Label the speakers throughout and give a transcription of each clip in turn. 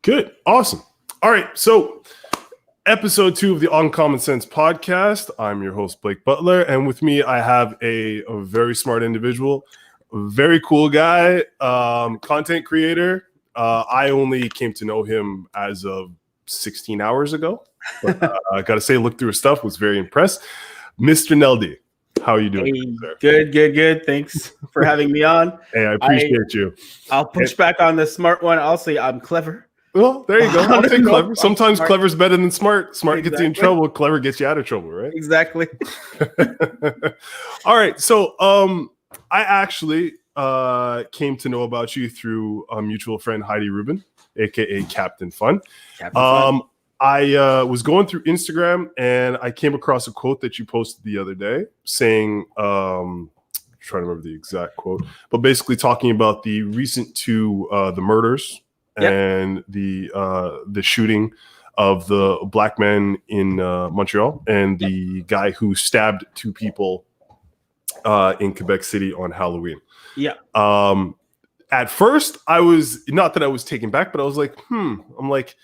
Speaker 1: Good. Awesome. All right. So, episode 2 of the Uncommon Sense podcast. I'm your host, Blake Butler. And with me, I have a very smart individual, a very cool guy, content creator. I only came to know him as of 16 hours ago. But I got to say, looked through his stuff, was very impressed. Mr. Neldy, how are you doing?
Speaker 2: Hey, good. Thanks for having me on.
Speaker 1: Hey, I appreciate you.
Speaker 2: I'll push back on the smart one. I'll say I'm clever.
Speaker 1: Well, there you go. I'll take clever. Sometimes clever's better than smart. Smart
Speaker 2: Exactly.
Speaker 1: gets you in trouble. Clever gets you out of trouble, right?
Speaker 2: Exactly.
Speaker 1: All right. So I actually came to know about you through a mutual friend, Heidi Rubin, aka Captain Fun. I was going through Instagram and I came across a quote that you posted the other day saying, I'm trying to remember the exact quote, but basically talking about the recent the murders. Yep. And the shooting of the black man in Montreal and the guy who stabbed 2 people in Quebec City on Halloween.
Speaker 2: Yeah.
Speaker 1: At first, I was not that I was taken back, but I was like, I'm like,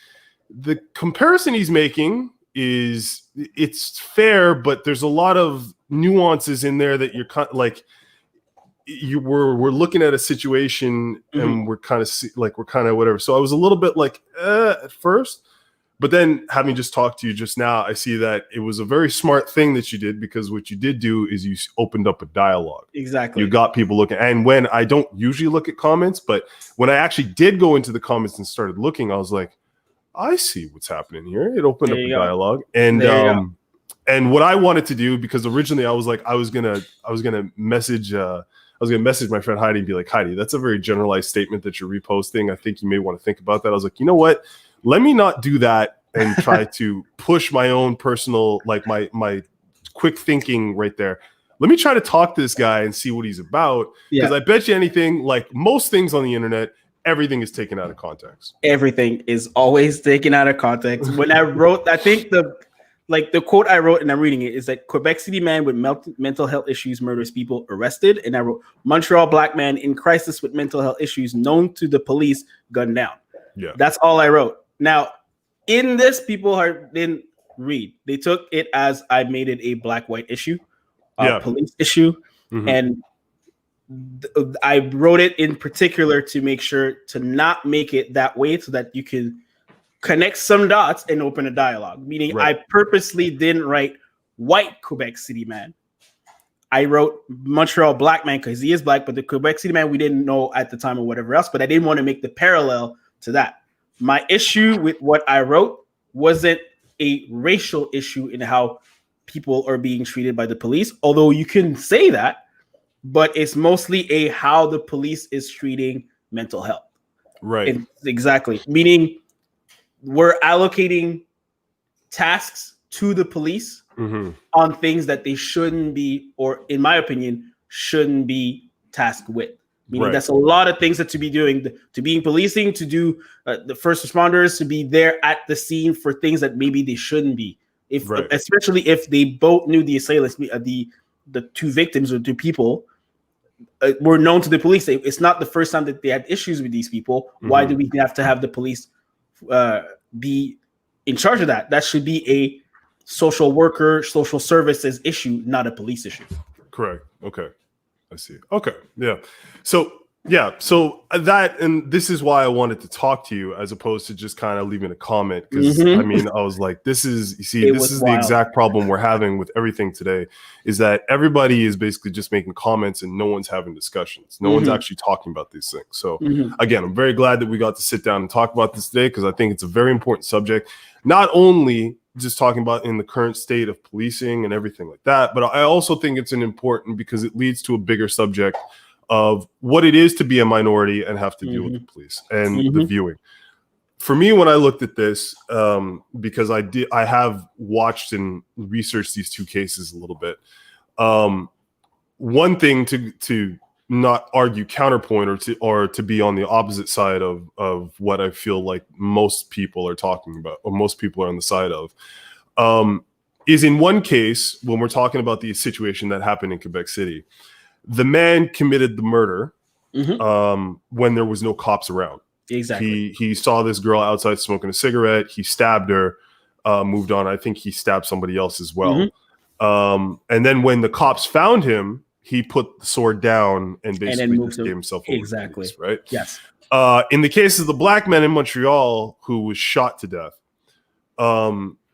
Speaker 1: the comparison he's making it's fair, but there's a lot of nuances in there that you're kind of like. We're looking at a situation and we're kind of whatever. So I was a little bit like at first, but then having just talked to you just now, I see that it was a very smart thing that you did, because what you did do is you opened up a dialogue.
Speaker 2: Exactly.
Speaker 1: You got people looking. And when I don't usually look at comments, but when I actually did go into the comments and started looking, I was like, I see what's happening here. It opened up a dialogue. And what I wanted to do, because originally I was like, I was gonna message my friend Heidi and be like, Heidi, that's a very generalized statement that you're reposting. I think you may want to think about that. I was like, you know what? Let me not do that and try to push my own personal, like my quick thinking right there. Let me try to talk to this guy and see what he's about. Because I bet you anything, like most things on the internet, everything is taken out of context.
Speaker 2: Everything is always taken out of context. When I wrote, I think the quote I wrote, and I'm reading it, is that Quebec City man with mental health issues murders people arrested. And I wrote, Montreal black man in crisis with mental health issues known to the police gunned down.
Speaker 1: Yeah.
Speaker 2: That's all I wrote. Now, in this, people didn't read. They took it as I made it a black-white issue, police issue. Mm-hmm. And I wrote it in particular to make sure to not make it that way so that you can connect some dots and open a dialogue. Meaning, right. I purposely didn't write white Quebec City man. I wrote Montreal black man because he is black, but the Quebec City man we didn't know at the time or whatever else. But I didn't want to make the parallel to that. My issue with what I wrote wasn't a racial issue in how people are being treated by the police, although you can say that, but it's mostly a how the police is treating mental health.
Speaker 1: Right.
Speaker 2: Exactly. Meaning, we're allocating tasks to the police on things that they shouldn't be, or in my opinion, shouldn't be tasked with. Meaning that's a lot of things that to be doing, to being policing, to do the first responders, to be there at the scene for things that maybe they shouldn't be. Especially if they both knew the assailants, the 2 victims or 2 people were known to the police. It's not the first time that they had issues with these people. Why do we have to have the police be in charge of that? That should be a social worker, social services issue, not a police issue.
Speaker 1: Correct. Okay. I see. Okay. Yeah. So that, and this is why I wanted to talk to you as opposed to just kind of leaving a comment. Because I mean, I was like, this is the exact problem we're having with everything today, is that everybody is basically just making comments and no one's having discussions. No one's actually talking about these things. So again, I'm very glad that we got to sit down and talk about this today, because I think it's a very important subject, not only just talking about in the current state of policing and everything like that, but I also think it's an important because it leads to a bigger subject of what it is to be a minority and have to deal with the police and the viewing. For me, when I looked at this, because I have watched and researched these 2 cases a little bit. One thing to not argue counterpoint or to be on the opposite side of what I feel like most people are talking about, or most people are on the side of, is in one case, when we're talking about the situation that happened in Quebec City, the man committed the murder when there was no cops around.
Speaker 2: Exactly.
Speaker 1: He saw this girl outside smoking a cigarette. He stabbed her, moved on. I think he stabbed somebody else as well. And then when the cops found him, he put the sword down and basically just gave himself over to police, right?
Speaker 2: Yes.
Speaker 1: In the case of the black man in Montreal who was shot to death,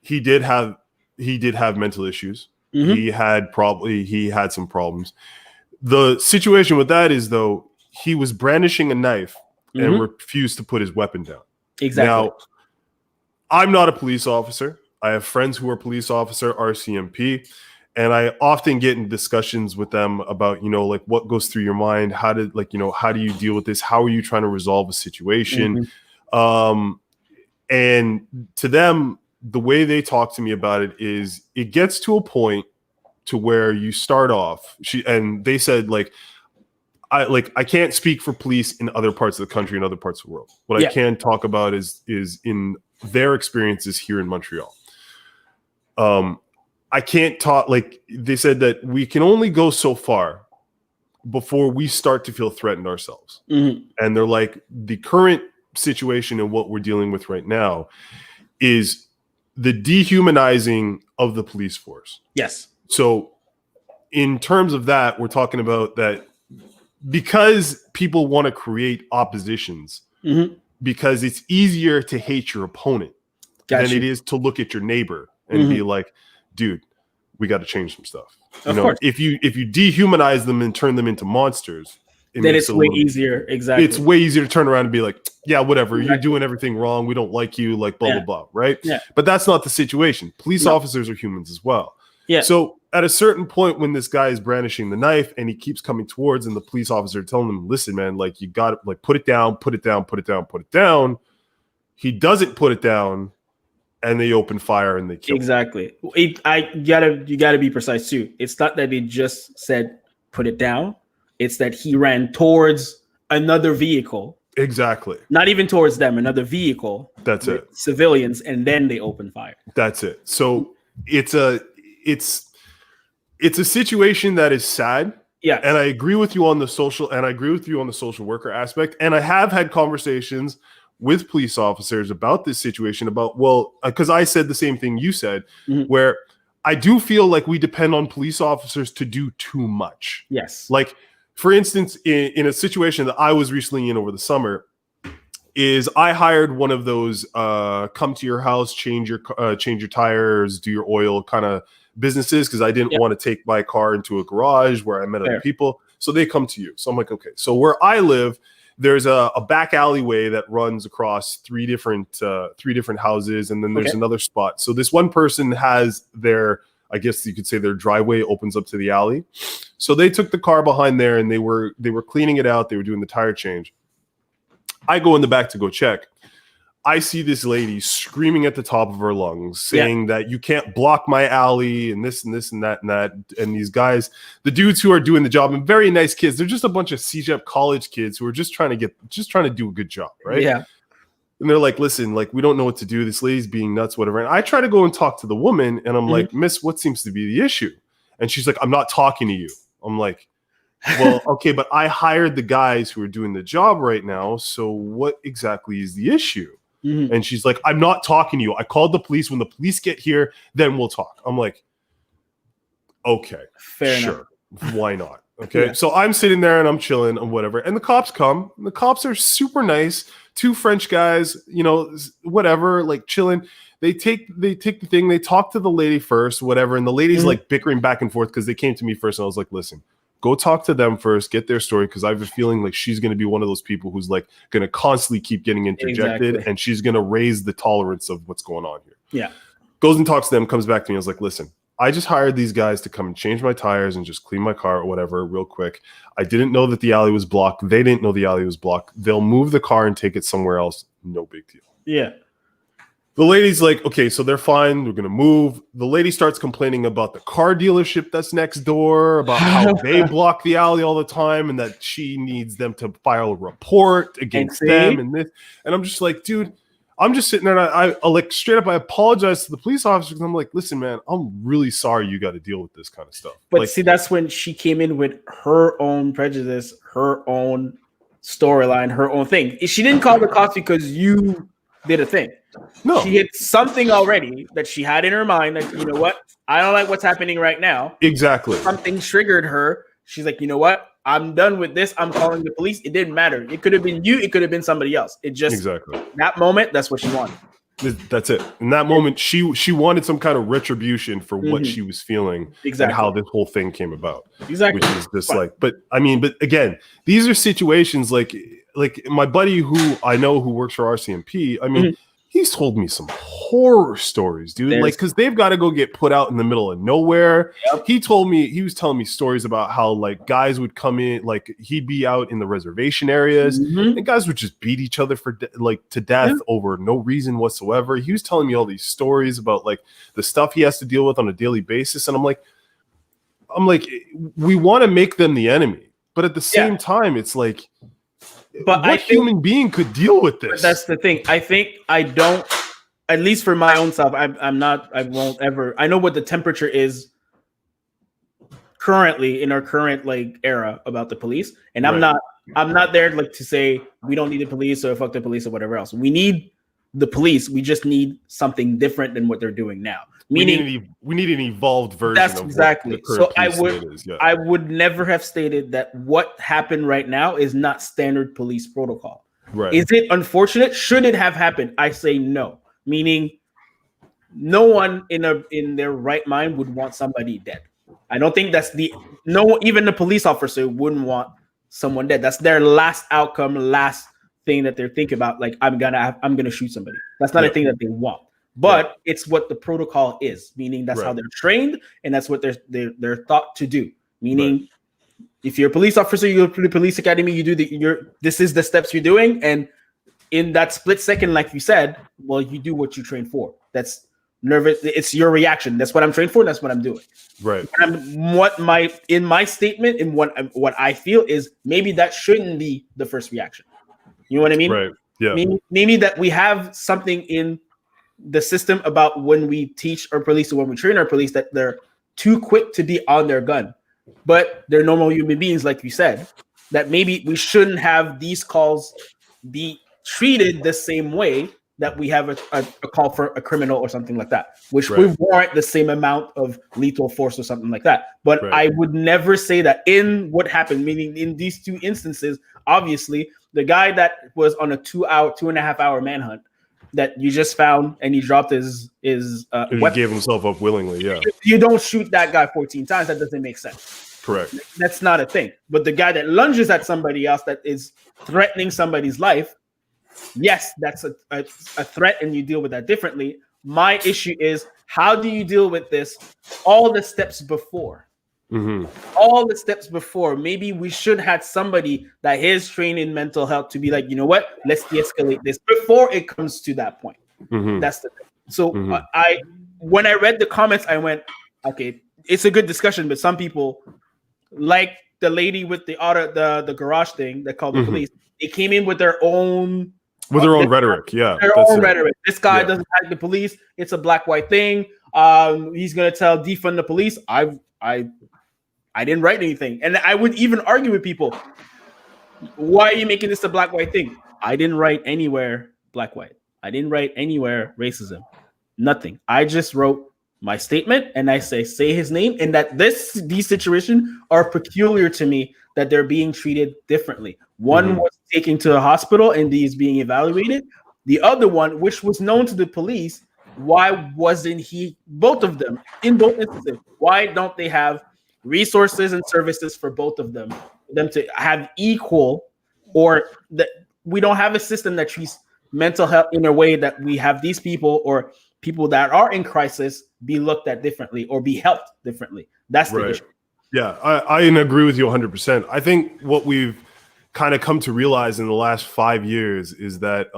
Speaker 1: he did have mental issues. He had some problems. The situation with that is, though, he was brandishing a knife and refused to put his weapon down.
Speaker 2: Exactly.
Speaker 1: Now, I'm not a police officer. I have friends who are police officer, RCMP, and I often get in discussions with them about, like what goes through your mind, how do you deal with this? How are you trying to resolve a situation? And to them, the way they talk to me about it is it gets to a point to where you start off. They said, I can't speak for police in other parts of the country and other parts of the world. What I can talk about is in their experiences here in Montreal. I can't talk, they said that we can only go so far before we start to feel threatened ourselves. And they're like, the current situation and what we're dealing with right now is the dehumanizing of the police force.
Speaker 2: Yes.
Speaker 1: So in terms of that, we're talking about that because people want to create oppositions, because it's easier to hate your opponent than it is to look at your neighbor and be like, dude, we got to change some stuff.
Speaker 2: Of course.
Speaker 1: If you dehumanize them and turn them into monsters,
Speaker 2: then it's way easier. Exactly.
Speaker 1: It's way easier to turn around and be like, yeah, whatever. You're doing everything wrong. We don't like you, blah, blah, blah. Right.
Speaker 2: Yeah.
Speaker 1: But that's not the situation. Police officers are humans as well.
Speaker 2: Yeah.
Speaker 1: So at a certain point when this guy is brandishing the knife and he keeps coming towards, and the police officer telling him, listen, man, you got to put it down, put it down, put it down, put it down. He doesn't put it down. And they open fire and they kill him.
Speaker 2: Exactly. You gotta be precise too. It's not that they just said put it down. It's that he ran towards another vehicle. Exactly. Not even towards them, another vehicle.
Speaker 1: That's it.
Speaker 2: Civilians, and then they open fire.
Speaker 1: That's it. So it's a situation that is sad.
Speaker 2: Yeah.
Speaker 1: And I agree with you on the social worker aspect. And I have had conversations with police officers about this situation, because I said the same thing you said, where I do feel like we depend on police officers to do too much.
Speaker 2: Yes.
Speaker 1: Like, for instance, in a situation that I was recently in over the summer, is I hired one of those come to your house, change your tires, do your oil kind of businesses, because I didn't want to take my car into a garage where I met other people. So they come to you. So I'm like, okay. So where I live, there's a back alleyway that runs across three different houses, and then there's another spot. So this one person has I guess you could say their driveway opens up to the alley. So they took the car behind there and they were cleaning it out. They were doing the tire change. I go in the back to go check. I see this lady screaming at the top of her lungs, saying that you can't block my alley and this and this and that and that. And these guys, the dudes who are doing the job, and very nice kids, they're just a bunch of CJEP college kids who are just trying to do a good job, right?
Speaker 2: Yeah.
Speaker 1: And they're like, listen, we don't know what to do. This lady's being nuts, whatever. And I try to go and talk to the woman, and I'm like, miss, what seems to be the issue? And she's like, I'm not talking to you. I'm like, well, okay, but I hired the guys who are doing the job right now. So what exactly is the issue? And she's like, I'm not talking to you. I called the police. When the police get here, then we'll talk. I'm like, okay,
Speaker 2: fair
Speaker 1: sure. Enough. Why not? Okay. So I'm sitting there and I'm chilling and whatever. And the cops come. And the cops are super nice. Two French guys, whatever, chilling. They take the thing. They talk to the lady first, whatever. And the lady's bickering back and forth because they came to me first. And I was like, listen, go talk to them first, get their story, because I have a feeling like she's going to be one of those people who's going to constantly keep getting interjected, and she's going to raise the tolerance of what's going on here.
Speaker 2: Yeah.
Speaker 1: Goes and talks to them, comes back to me. I was like, listen, I just hired these guys to come and change my tires and just clean my car or whatever real quick. I didn't know that the alley was blocked. They didn't know the alley was blocked. They'll move the car and take it somewhere else. No big deal.
Speaker 2: Yeah.
Speaker 1: The lady's like, okay, so they're fine. They're going to move. The lady starts complaining about the car dealership that's next door, about how they block the alley all the time, and that she needs them to file a report against them and this. And I'm just like, dude, I'm just sitting there, and I like straight up, I apologize to the police officer, because I'm like, listen, man, I'm really sorry you got to deal with this kind of stuff.
Speaker 2: But see, that's when she came in with her own prejudice, her own storyline, her own thing. She didn't call the cops because you did a thing. No, she hit something already that she had in her mind that, you know what, I don't like what's happening right now.
Speaker 1: Exactly.
Speaker 2: Something triggered her. She's like, you know what, I'm done with this. I'm calling the police. It didn't matter. It could have been you. It could have been somebody else. It just that moment. That's what she wanted.
Speaker 1: That's it. In that moment, she wanted some kind of retribution for what she was feeling and how this whole thing came about.
Speaker 2: Exactly.
Speaker 1: Which is just but again, these are situations like my buddy who I know who works for RCMP. I mean, he's told me some horror stories, dude. Like, because they've got to go get put out in the middle of nowhere. Yep. He was telling me stories about how like guys would come in, like he'd be out in the reservation areas, and guys would just beat each other to death over no reason whatsoever. He was telling me all these stories about like the stuff he has to deal with on a daily basis, and I'm like, we want to make them the enemy, but at the same time, it's like. But what human being could deal with this?
Speaker 2: That's the thing. I think I don't, at least for my own self, I won't ever. I know what the temperature is currently in our current like era about the police, and I'm not there like to say we don't need the police or fuck the police or whatever else. We need the police. We just need something different than what they're doing now. Meaning,
Speaker 1: we need an evolved version.
Speaker 2: That's exactly. So I would never have stated that what happened right now is not standard police protocol.
Speaker 1: Right.
Speaker 2: Is it unfortunate? Should it have happened? I say no. Meaning, no one in their right mind would want somebody dead. I don't think even the police officer wouldn't want someone dead. That's their last outcome, last thing that they're thinking about. Like I'm gonna shoot somebody. That's not a thing that they want. But it's what the protocol is, meaning that's how they're trained and that's what they're thought to do. Meaning, if you're a police officer, you go to the police academy, you do this is the steps you're doing, and in that split second, like you said, well, you do what you train for. That's nervous. It's your reaction. That's what I'm trained for. That's what I'm doing.
Speaker 1: Right.
Speaker 2: In my statement, in what I feel is maybe that shouldn't be the first reaction. You know what I mean?
Speaker 1: Right. Yeah.
Speaker 2: Maybe that we have something in the system about when we teach our police or when we train our police that they're too quick to be on their gun, but they're normal human beings, like you said, that maybe we shouldn't have these calls be treated the same way that we have a call for a criminal or something like that, which would warrant the same amount of lethal force or something like that. But I would never say that in what happened, meaning in these two instances, obviously the guy that was on a 2.5 hour manhunt that you just found and he dropped his weapon.
Speaker 1: He gave himself up willingly. Yeah.
Speaker 2: If you don't shoot that guy 14 times, that doesn't make sense.
Speaker 1: Correct.
Speaker 2: That's not a thing. But the guy that lunges at somebody else that is threatening somebody's life, yes, that's a threat and you deal with that differently. My issue is, how do you deal with this? All the steps before. All the steps before. Maybe we should have somebody that is trained in mental health to be like, you know what? Let's de-escalate this before it comes to that point. That's the thing. So when I read the comments, I went, okay, it's a good discussion, but some people, like the lady with the garage thing that called the police, they came in with their own
Speaker 1: rhetoric. Yeah,
Speaker 2: their own rhetoric. This guy doesn't like the police. It's a black-white thing. He's gonna defund the police. I didn't write anything. And I would even argue with people, why are you making this a black-white thing? I didn't write anywhere black-white. I didn't write anywhere racism. Nothing. I just wrote my statement and I say his name, and that these situations are peculiar to me, that they're being treated differently. One was taken to a hospital and he's being evaluated. The other one, which was known to the police, why wasn't he, both of them, in both instances, why don't they have resources and services for both of them, for them to have equal, or that we don't have a system that treats mental health in a way that we have these people or people that are in crisis be looked at differently or be helped differently. That's the issue.
Speaker 1: Yeah, I agree with you 100%. I think what we've kind of come to realize in the last 5 years is that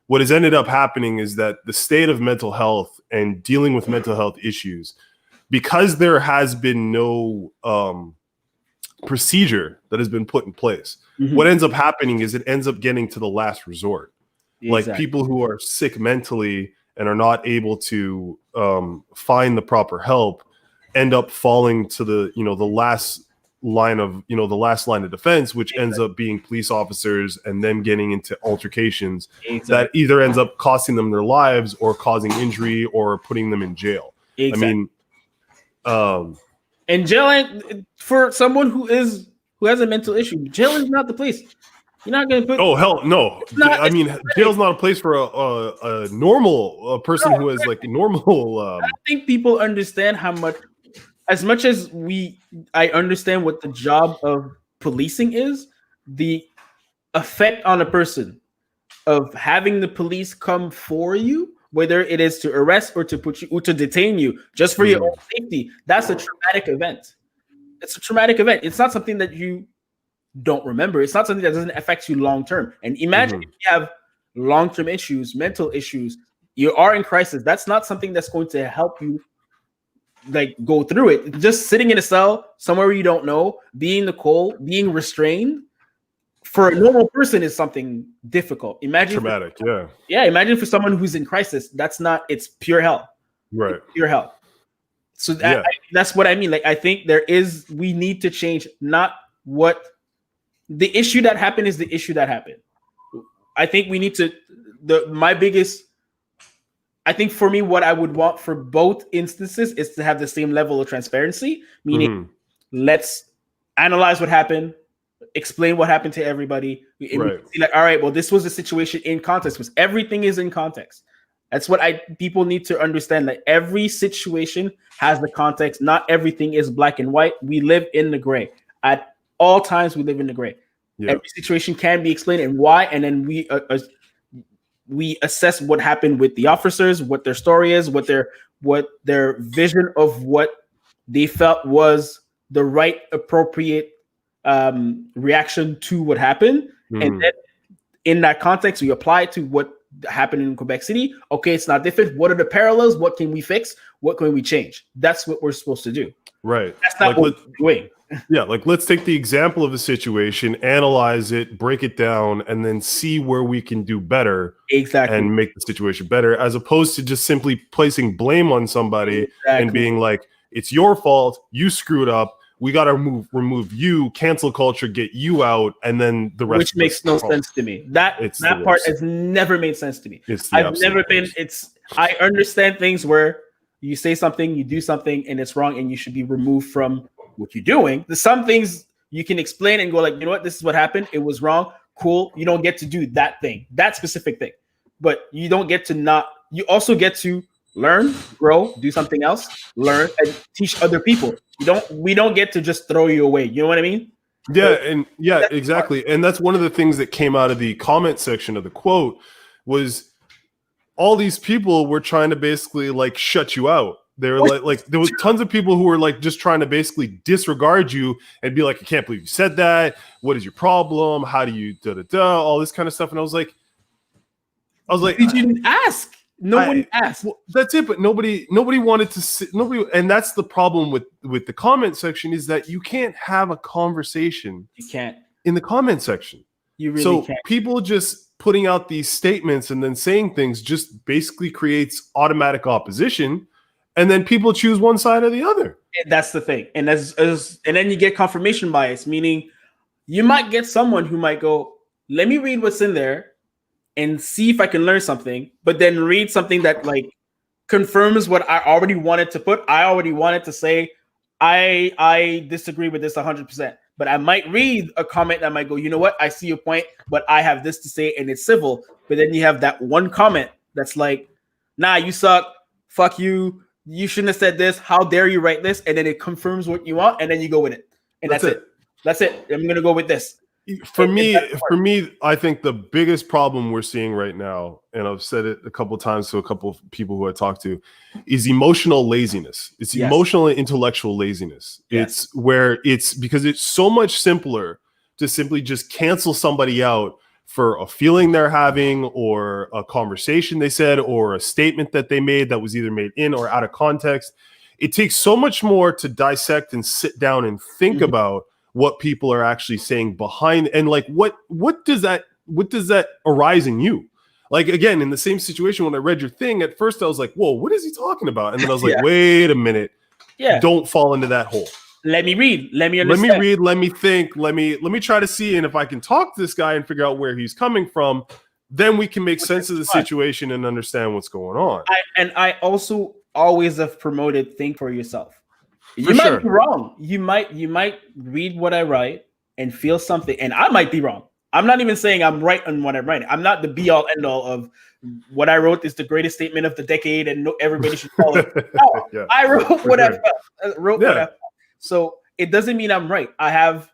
Speaker 1: what has ended up happening is that the state of mental health and dealing with mental health issues, because there has been no procedure that has been put in place, what ends up happening is it ends up getting to the last resort. Exactly. Like people who are sick mentally and are not able to find the proper help end up falling to the last line of, the last line of defense, which ends up being police officers and them getting into altercations that either ends up costing them their lives or causing injury or putting them in jail. I mean,
Speaker 2: and jail, for someone who has a mental issue, jail is not the place. You're not going to put.
Speaker 1: Oh hell no! I mean, jail's not a place for a normal person who has like normal.
Speaker 2: I think people understand how much, as much as I understand what the job of policing is, the effect on a person of having the police come for you, whether it is to arrest or to put you or to detain you just for your own safety. That's a traumatic event. It's a traumatic event. It's not something that you don't remember. It's not something that doesn't affect you long term. And imagine if you have long-term issues, mental issues, you are in crisis. That's not something that's going to help you like go through it. Just sitting in a cell somewhere you don't know, being in the cold, being restrained for a normal person is something difficult. Imagine
Speaker 1: traumatic,
Speaker 2: imagine for someone who's in crisis, it's pure hell.
Speaker 1: Right.
Speaker 2: It's pure hell. So that's what I mean. Like, I think we need to change not what the issue that happened is the issue that happened. I think we need to, I think for me, what I would want for both instances is to have the same level of transparency, meaning let's analyze what happened, explain what happened to everybody. Right. Like, all right, well, this was a situation in context, because everything is in context. That's what people need to understand, that every situation has the context. Not everything is black and white. We live in the gray. At all times, we live in the gray. Yeah. Every situation can be explained and why, and then we assess what happened with the officers, what their story is, what their vision of what they felt was the right, appropriate reaction to what happened, and then in that context, we apply it to what happened in Quebec City. Okay, it's not different. What are the parallels? What can we fix? What can we change? That's what we're supposed to do.
Speaker 1: Right.
Speaker 2: That's not what we're doing.
Speaker 1: Yeah, like let's take the example of a situation, analyze it, break it down, and then see where we can do better.
Speaker 2: Exactly.
Speaker 1: And make the situation better, as opposed to just simply placing blame on somebody and being like, it's your fault, you screwed up, we got to remove you, cancel culture, get you out, and then the rest.
Speaker 2: Which makes no sense to me. That part has never made sense to me. I've never been. I understand things where you say something, you do something, and it's wrong, and you should be removed from what you're doing. There's some things you can explain and go like, you know what, this is what happened. It was wrong. Cool. You don't get to do that thing, that specific thing, but you don't get to not. You also get to learn, grow, do something else, learn, and teach other people. We don't get to just throw you away. You know what I mean?
Speaker 1: Yeah, exactly. And that's one of the things that came out of the comment section of the quote was all these people were trying to basically like shut you out. They were like there was tons of people who were like just trying to basically disregard you and be like, I can't believe you said that. What is your problem? How do you all this kind of stuff? And I was like,
Speaker 2: did you ask? Nobody asked.
Speaker 1: Well, that's it. But nobody wanted to sit. Nobody, and that's the problem with the comment section, is that you can't have a conversation.
Speaker 2: You can't
Speaker 1: in the comment section.
Speaker 2: You really can't.
Speaker 1: People just putting out these statements and then saying things just basically creates automatic opposition, and then people choose one side or the other.
Speaker 2: And that's the thing. And and then you get confirmation bias, meaning you might get someone who might go, "Let me read what's in there and see if I can learn something," but then read something that like confirms what I already wanted to put. I already wanted to say, I disagree with this 100%, but I might read a comment that might go, you know what? I see your point, but I have this to say and it's civil. But then you have that one comment that's like, nah, you suck. Fuck you. You shouldn't have said this. How dare you write this? And then it confirms what you want. And then you go with it. And that's it. That's it. I'm going to go with this.
Speaker 1: For me, I think the biggest problem we're seeing right now, and I've said it a couple of times to a couple of people who I talk to, is emotional laziness. It's emotional and intellectual laziness. Yes. It's because it's so much simpler to simply just cancel somebody out for a feeling they're having, or a conversation they said, or a statement that they made that was either made in or out of context. It takes so much more to dissect and sit down and think about what people are actually saying behind, and like what does that arise in you? Like, again, in the same situation, when I read your thing, at first I was like, whoa, what is he talking about? And then I was like, wait a minute, don't fall into that hole.
Speaker 2: let me read. Let me
Speaker 1: Let
Speaker 2: understand.
Speaker 1: me read. Let me think. Let me try to see, and if I can talk to this guy and figure out where he's coming from, then we can make sense of the situation and understand what's going on.
Speaker 2: I also always have promoted think for yourself. You might be wrong. You might read what I write and feel something, and I might be wrong. I'm not even saying I'm right on what I'm writing. I'm not the be all end all of what I wrote is the greatest statement of the decade, and everybody should follow it. No, yeah, I wrote what I felt. What I felt. So it doesn't mean I'm right. I have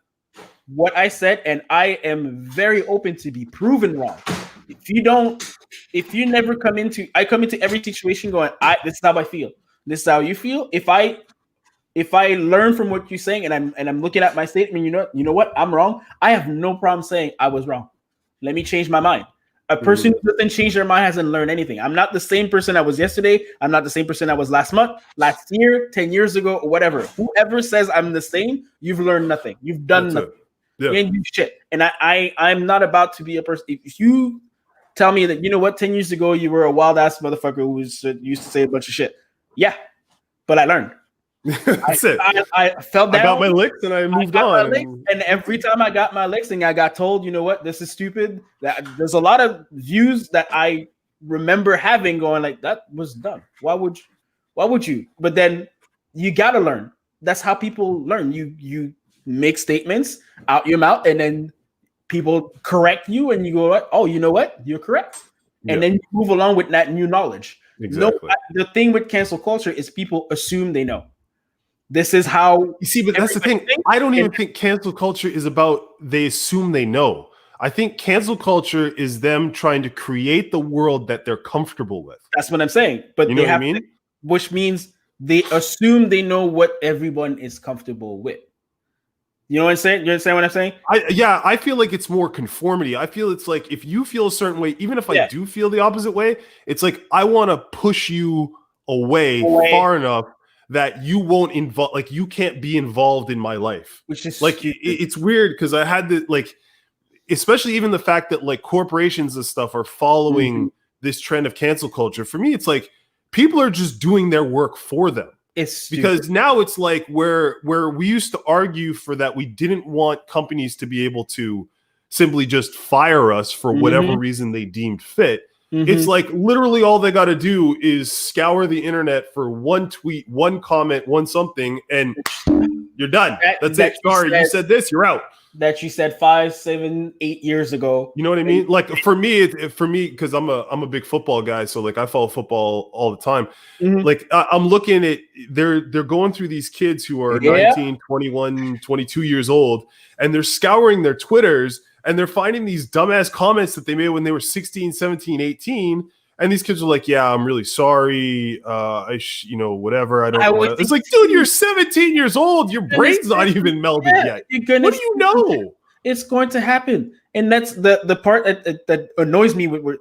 Speaker 2: what I said, and I am very open to be proven wrong. If you never come into every situation going, this is how I feel. This is how you feel. If I learn from what you're saying and I'm looking at my statement, you know what? I'm wrong. I have no problem saying I was wrong. Let me change my mind. A person who doesn't change their mind hasn't learned anything. I'm not the same person I was yesterday. I'm not the same person I was last month, last year, 10 years ago, or whatever. Whoever says I'm the same, you've learned nothing. You've done nothing. Yeah. You ain't do shit. And I'm not about to be a person. If you tell me that, you know what, 10 years ago, you were a wild ass motherfucker who used to say a bunch of shit. Yeah, but I learned.
Speaker 1: That's it.
Speaker 2: I fell down.
Speaker 1: I got my licks and I moved on.
Speaker 2: And every time I got my licks and I got told, you know what, this is stupid. There's a lot of views that I remember having going like, that was dumb. Why would you? But then you gotta learn. That's how people learn. You make statements out your mouth and then people correct you and you go, oh, you know what? You're correct. And then you move along with that new knowledge.
Speaker 1: Exactly.
Speaker 2: The thing with cancel culture is people assume they know. This is how
Speaker 1: you see, but that's the thing. I don't even think cancel culture is about they assume they know. I think cancel culture is them trying to create the world that they're comfortable with.
Speaker 2: That's what I'm saying. But
Speaker 1: you know what I mean?
Speaker 2: Which means they assume they know what everyone is comfortable with. You know what I'm saying? You understand what I'm saying?
Speaker 1: I feel like it's more conformity. I feel it's like if you feel a certain way, even if I do feel the opposite way, it's like I want to push you away far enough that you won't involve, like you can't be involved in my life. Which is like it's weird because I had to like, especially even the fact that like corporations and stuff are following this trend of cancel culture. For me, it's like people are just doing their work for them.
Speaker 2: It's
Speaker 1: because now it's like where we used to argue for that we didn't want companies to be able to simply just fire us for whatever reason they deemed fit. It's like literally all they got to do is scour the internet for one tweet, one comment, one something, and you're done. That's it. Sorry, you said this, you're out.
Speaker 2: That you said 5, 7, 8 years ago.
Speaker 1: You know what I mean? Like for me, because I'm a big football guy, so like I follow football all the time. Like I'm looking at they're going through these kids who are 19, 21, 22 years old, and they're scouring their Twitters. And they're finding these dumbass comments that they made when they were 16, 17, 18. And these kids are like, yeah, I'm really sorry. Whatever. I don't know. It's like, dude, you're 17 years old. Your brain's not even melded yet. What do you know?
Speaker 2: It's going to happen. And that's the part that annoys me with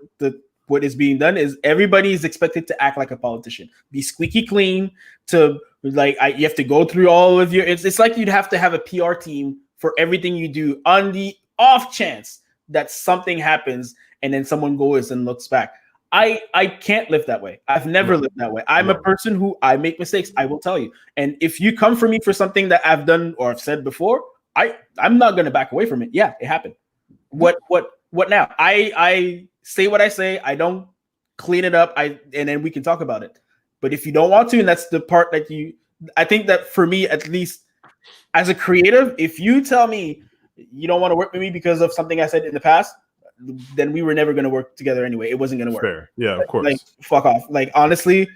Speaker 2: what is being done is everybody is expected to act like a politician. Be squeaky clean to like, you have to go through all of your, it's like you'd have to have a PR team for everything you do on the off chance that something happens and then someone goes and looks back. I can't live that way. I've never lived that way. I'm a person who I make mistakes. I will tell you. And if you come for me for something that I've done or I've said before, I'm not going to back away from it. Yeah, it happened. What now? I say what I say. I don't clean it up. And then we can talk about it. But if you don't want to, and that's the part that I think that for me, at least as a creative, if you tell me you don't want to work with me because of something I said in the past, then we were never going to work together anyway. It wasn't going to work.
Speaker 1: Fair. Yeah, of course.
Speaker 2: Like, fuck off. Like, honestly,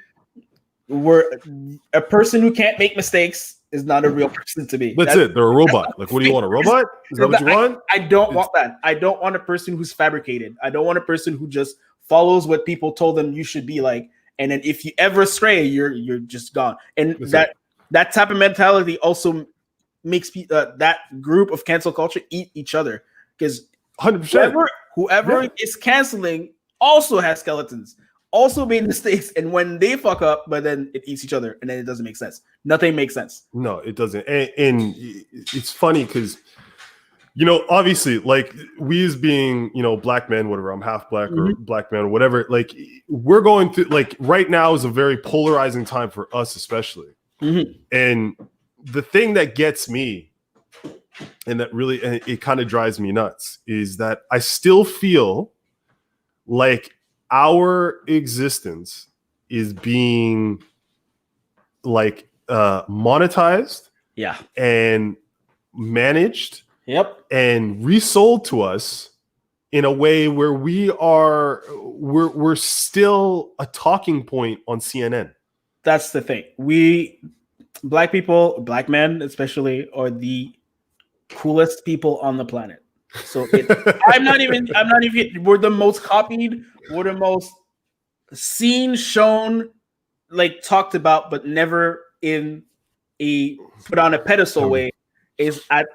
Speaker 2: a person who can't make mistakes is not a real person to me.
Speaker 1: That's it. They're a robot. Like, what do you want? A robot? Is that what you want?
Speaker 2: I don't want that. I don't want a person who's fabricated. I don't want a person who just follows what people told them you should be like. And then if you ever stray, you're just gone. And that type of mentality also makes that group of cancel culture eat each other, because
Speaker 1: 100%
Speaker 2: whoever is canceling also has skeletons, also made mistakes, and when they fuck up, but then it eats each other, and then it doesn't make sense. Nothing makes sense.
Speaker 1: No, it doesn't. And it's funny because obviously, like we as being black men, whatever, I'm half black or black man or whatever, like we're going through, like right now is a very polarizing time for us, especially. And the thing that gets me, and that really it kind of drives me nuts, is that I still feel like our existence is being like monetized, and managed, and resold to us in a way where we're still a talking point on CNN.
Speaker 2: That's the thing. We black people, black men especially, are the coolest people on the planet. So I'm not even we're the most copied, we're the most seen, shown, like talked about, but never in a put on a pedestal way. Is at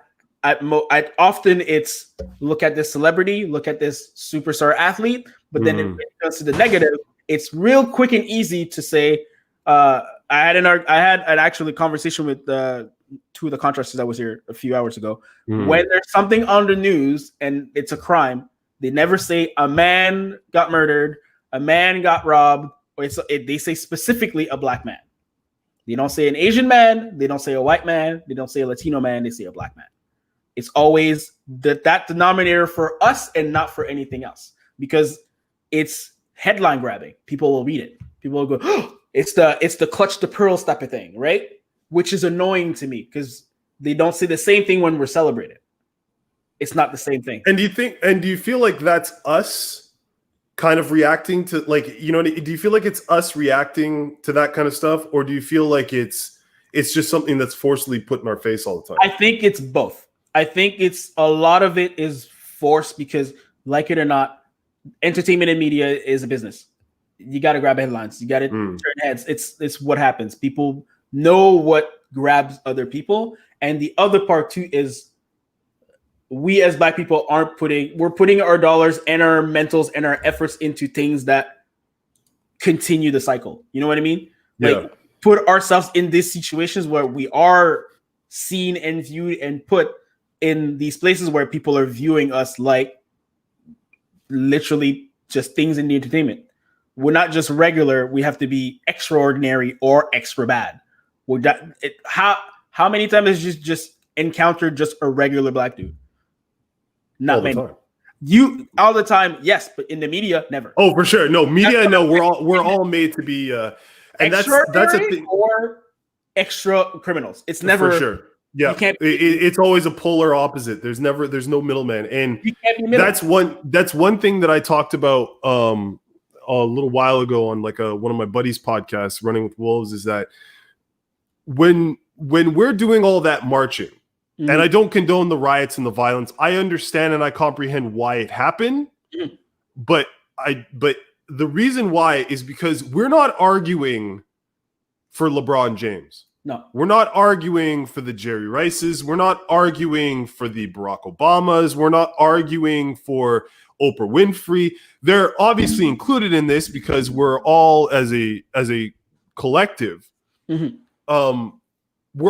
Speaker 2: often it's look at this celebrity, look at this superstar athlete, but then when it comes to the negative, it's real quick and easy to say. I had an actually conversation with two of the contractors that was here a few hours ago. When there's something on the news and it's a crime, they never say a man got murdered, a man got robbed, or they say specifically a black man. They don't say an Asian man, they don't say a white man, they don't say a Latino man, they say a black man. It's always that denominator for us and not for anything else, because it's headline grabbing. People will read it. People will go, oh, it's the clutch the pearls type of thing, right? Which is annoying to me because they don't say the same thing when we're celebrated. It's not the same thing.
Speaker 1: And do you feel like that's us kind of reacting to, like, you know, do you feel like it's us reacting to that kind of stuff, or do you feel like it's just something that's forcibly put in our face all the time?
Speaker 2: I think it's both. I think it's a lot of it is forced because, like it or not, entertainment and media is a business. You got to grab headlines. You got to turn heads. It's what happens. People know what grabs other people. And the other part too is we as black people we're putting our dollars and our mentals and our efforts into things that continue the cycle. You know what I mean? Like put ourselves in these situations where we are seen and viewed and put in these places where people are viewing us like literally just things in the entertainment. We're not just regular. We have to be extraordinary or extra bad. How many times has you just encountered just a regular black dude? Not many. You all the time, yes, but in the media, never.
Speaker 1: Oh, for sure. No, media. No, we're all made to be. And that's a thing.
Speaker 2: Or extra criminals. It's never
Speaker 1: for sure. Yeah, it's always a polar opposite. There's no middleman, and that's one thing that I talked about a little while ago on like one of my buddies' podcasts, Running with Wolves, is that when we're doing all that marching, and I don't condone the riots and the violence, I understand and I comprehend why it happened, but the reason why is because we're not arguing for LeBron James.
Speaker 2: No,
Speaker 1: we're not arguing for the Jerry Rices. We're not arguing for the Barack Obamas. We're not arguing for Oprah Winfrey. They're obviously included in this because we're all as a collective. We're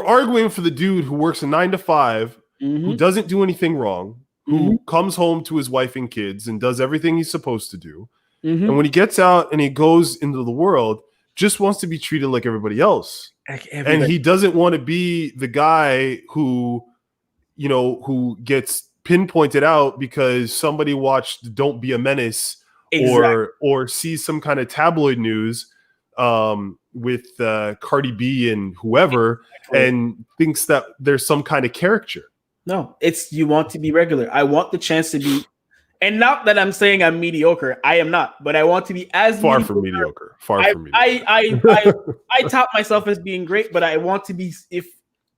Speaker 1: arguing for the dude who works a 9 to 5, who doesn't do anything wrong, who comes home to his wife and kids and does everything he's supposed to do. And when he gets out and he goes into the world, just wants to be treated like everybody else. And he doesn't want to be the guy who gets pinpointed out because somebody watched Don't Be a Menace or sees some kind of tabloid news with Cardi B and whoever and thinks that there's some kind of caricature.
Speaker 2: No, you want to be regular. I want the chance to be, and not that I'm saying I'm mediocre. I am not, but I want to be as
Speaker 1: far from mediocre.
Speaker 2: I tout myself as being great, but I want to be. If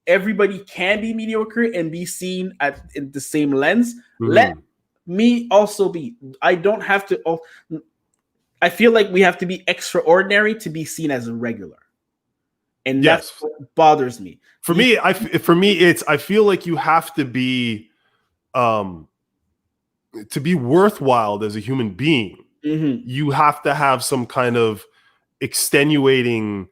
Speaker 2: everybody can be mediocre and be seen in the same lens, let me also be. I don't have to. I feel like we have to be extraordinary to be seen as a regular, and that's what bothers me.
Speaker 1: For me, I feel like you have to be. To be worthwhile as a human being, you have to have some kind of extenuating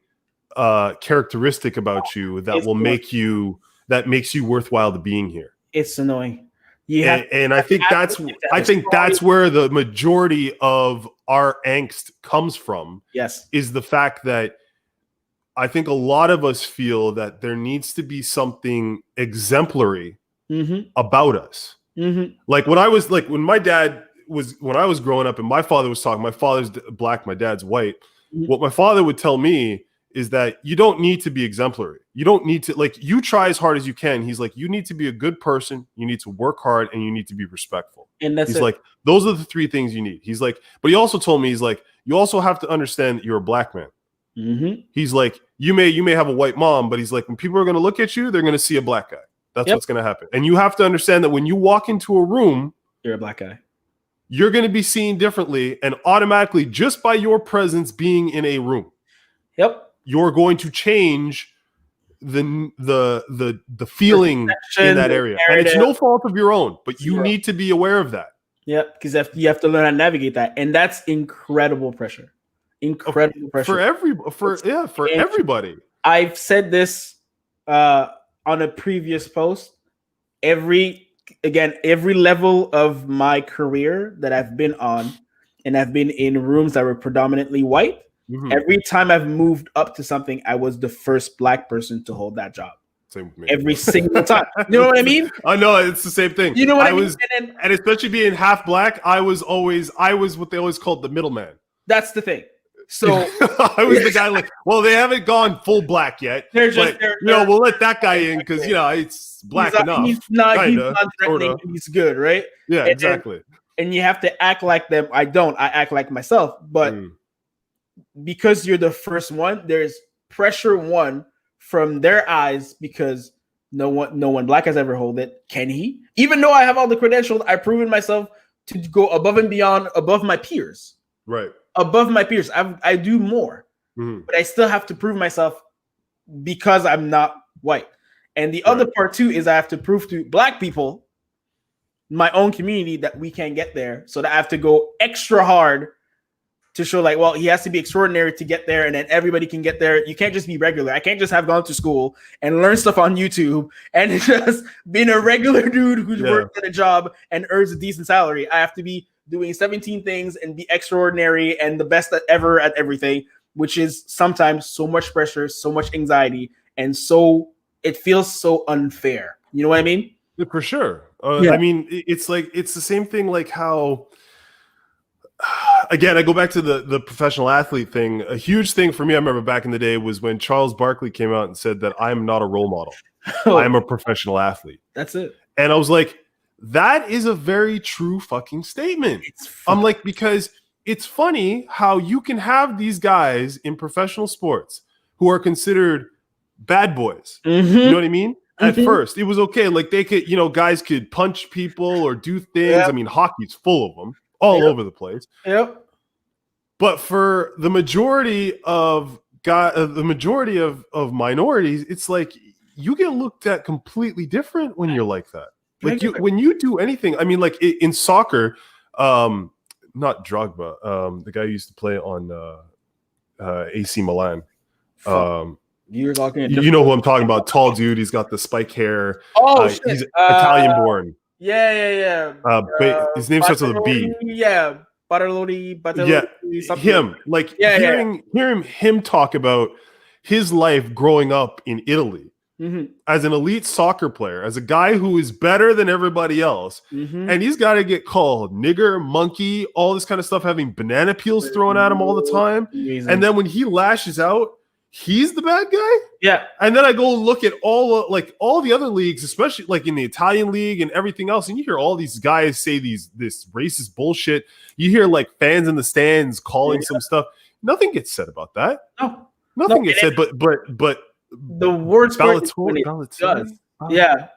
Speaker 1: characteristic about you that makes you worthwhile to being here.
Speaker 2: It's annoying.
Speaker 1: And I think that's where the majority of our angst comes from.
Speaker 2: Yes,
Speaker 1: is the fact that I think a lot of us feel that there needs to be something exemplary about us. Like when I was when my dad was, when I was growing up and my father was talking, my father's black, my dad's white. What my father would tell me is that you don't need to be exemplary. You don't need to, like, you try as hard as you can. He's like, you need to be a good person. You need to work hard and you need to be respectful.
Speaker 2: And that's
Speaker 1: he's like, those are the 3 things you need. He's like, but he also told me, he's like, you also have to understand that you're a black man. He's like, you may have a white mom, but he's like, when people are going to look at you, they're going to see a black guy. That's what's going to happen. And you have to understand that when you walk into a room,
Speaker 2: you're a black guy.
Speaker 1: You're going to be seen differently, and automatically, just by your presence being in a room, you're going to change the feeling in that area. And it's no fault of your own, but you need to be aware of that.
Speaker 2: Because you have to learn how to navigate that, and that's incredible pressure. Incredible pressure
Speaker 1: for everybody.
Speaker 2: I've said this on a previous post. Every level of my career that I've been on, and I've been in rooms that were predominantly white, every time I've moved up to something, I was the first black person to hold that job.
Speaker 1: Same with me.
Speaker 2: Every single time. You know what I mean?
Speaker 1: I know, it's the same thing.
Speaker 2: You know what I mean?
Speaker 1: And especially being half black, I was what they always called the middleman.
Speaker 2: That's the thing. So
Speaker 1: I was the guy like, well, they haven't gone full black yet. We'll let that guy in because it's black enough.
Speaker 2: He's not threatening. He's good, right?
Speaker 1: Yeah, exactly.
Speaker 2: And you have to act like them. I act like myself. But because you're the first one, there's pressure from their eyes because no one black has ever held it. Can he? Even though I have all the credentials, I've proven myself to go above and beyond, above my peers.
Speaker 1: Right.
Speaker 2: Above my peers. I do more, but I still have to prove myself because I'm not white. And the other part too is I have to prove to black people, my own community, that we can get there. So that I have to go extra hard to show like, well, he has to be extraordinary to get there, and then everybody can get there. You can't just be regular. I can't just have gone to school and learn stuff on YouTube and just being a regular dude who's worked at a job and earns a decent salary. I have to be doing 17 things and be extraordinary and the best ever at everything, which is sometimes so much pressure, so much anxiety, and so it feels so unfair. You know what I mean?
Speaker 1: For sure. I mean, it's like, it's the same thing like how, again, I go back to the professional athlete thing. A huge thing for me, I remember back in the day, was when Charles Barkley came out and said that I'm not a role model. I'm a professional athlete.
Speaker 2: That's it.
Speaker 1: And I was like, that is a very true fucking statement. I'm like, because it's funny how you can have these guys in professional sports who are considered bad boys. You know what I mean? At first, it was okay. Like they could, guys could punch people or do things. I mean, hockey's full of them all over the place. But for the majority of minorities, it's like you get looked at completely different when you're like that. Like when you do anything, I mean, like in soccer, not Drogba, the guy who used to play on AC Milan.
Speaker 2: You're talking.
Speaker 1: You know who I'm talking about? Tall dude. He's got the spike hair.
Speaker 2: Shit.
Speaker 1: He's Italian born.
Speaker 2: Yeah.
Speaker 1: But his name starts with a B.
Speaker 2: Yeah, Bartoloni.
Speaker 1: Him. Like hearing him talk about his life growing up in Italy. As an elite soccer player, as a guy who is better than everybody else, and he's got to get called nigger, monkey, all this kind of stuff, having banana peels thrown at him all the time. Amazing. And then when he lashes out, he's the bad guy. Yeah. And then I go and look at all the other leagues, especially like in the Italian league and everything else, and you hear all these guys say this racist bullshit. You hear like fans in the stands calling some stuff. Nothing gets said about that. Nothing gets said. But
Speaker 2: the words does. Yeah.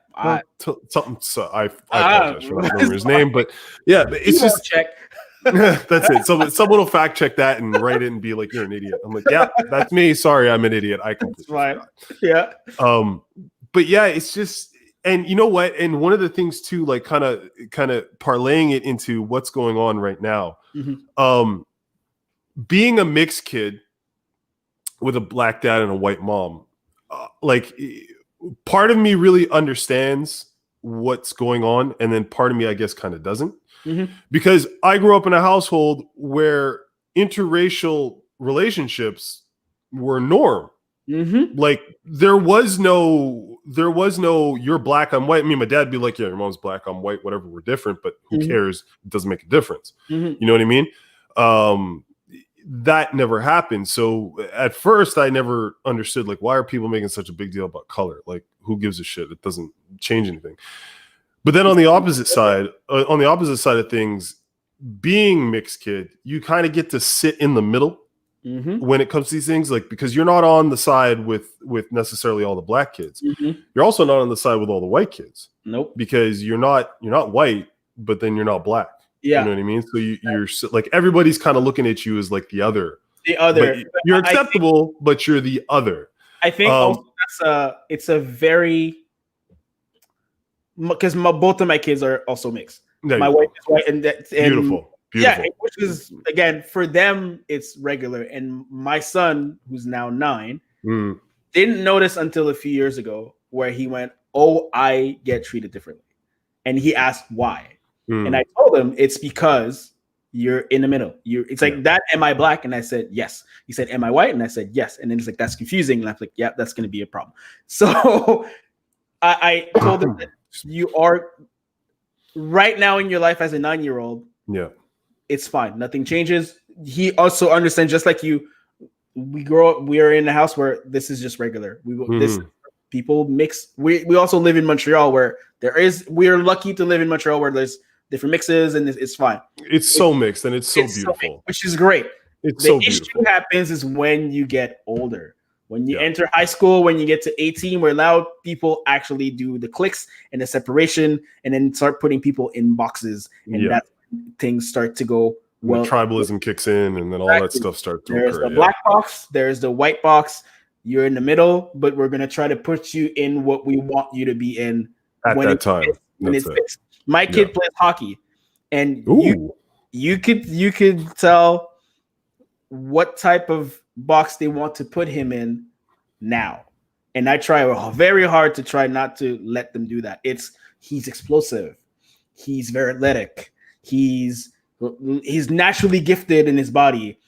Speaker 1: Something. So I apologize for not remembering his name, but yeah, it's just
Speaker 2: check.
Speaker 1: That's it. Someone will fact check that and write it and be like, "You're an idiot." I'm like, "Yeah, that's me. Sorry, I'm an idiot. I completely forgot."
Speaker 2: Yeah.
Speaker 1: But yeah, it's just, and you know what? And one of the things too, like kind of parlaying it into what's going on right now. Being a mixed kid with a black dad and a white mom, like part of me really understands what's going on, and then part of me, I guess, kind of doesn't. Because I grew up in a household where interracial relationships were norm. Like there was no you're black, I'm white. I mean, my dad'd be like, yeah, your mom's black, I'm white, whatever, we're different, but who cares? It doesn't make a difference. You know what I mean? That never happened. So at first I never understood, like, why are people making such a big deal about color? Like, who gives a shit? It doesn't change anything. But then on the opposite side of things, being mixed kid, you kind of get to sit in the middle when it comes to these things, like, because you're not on the side with necessarily all the black kids. You're also not on the side with all the white kids.
Speaker 2: Nope.
Speaker 1: Because you're not white, but then you're not black.
Speaker 2: Yeah.
Speaker 1: You know what I mean? So you're like, everybody's kind of looking at you as like the other.
Speaker 2: But
Speaker 1: you're acceptable, but you're the other.
Speaker 2: I think also it's a very, because both of my kids are also mixed. My wife is white, and
Speaker 1: beautiful.
Speaker 2: Yeah, which is, again, for them it's regular. And my son, who's now 9, didn't notice until a few years ago, where he went, "Oh, I get treated differently," and he asked why. And I told him it's because you're in the middle. It's like that. Am I black? And I said yes. He said, "Am I white?" And I said yes. And then he's like, "That's confusing." And I'm like, "Yeah, that's going to be a problem." So I told him that you are right now in your life as a 9-year-old.
Speaker 1: Yeah.
Speaker 2: It's fine. Nothing changes. He also understands, just like you, we grow up, we are in a house where this is just regular. People mix. We also live in Montreal, where we are lucky to live in Montreal, where there's different mixes, and it's fine.
Speaker 1: It's so mixed, and it's so beautiful.
Speaker 2: Which is great.
Speaker 1: It's so
Speaker 2: beautiful. The issue happens is when you get older. When you enter high school, when you get to 18, where now people actually do the cliques and the separation, and then start putting people in boxes, and that's things start to go well.
Speaker 1: Tribalism kicks in, and then all that stuff starts to occur.
Speaker 2: There's the black box, there's the white box. You're in the middle, but we're gonna try to put you in what we want you to be in
Speaker 1: at that time.
Speaker 2: When it's fixed. My kid plays hockey, and you could tell what type of box they want to put him in now. And I try very hard to try not to let them do that. He's explosive, he's very athletic, he's naturally gifted in his body.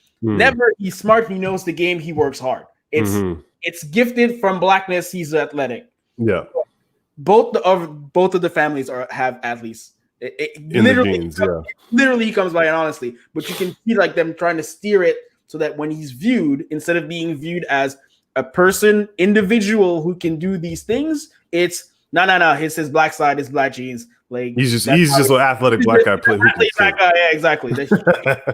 Speaker 2: He's smart, he knows the game, he works hard. It's gifted from blackness, he's athletic.
Speaker 1: Yeah.
Speaker 2: Both of the families have athletes. Literally he comes by it, honestly. But you can see like them trying to steer it so that when he's viewed, instead of being viewed as a person, individual who can do these things, it's no. His black side, his black genes. Like
Speaker 1: he's just an athletic black guy.
Speaker 2: Yeah, exactly. That's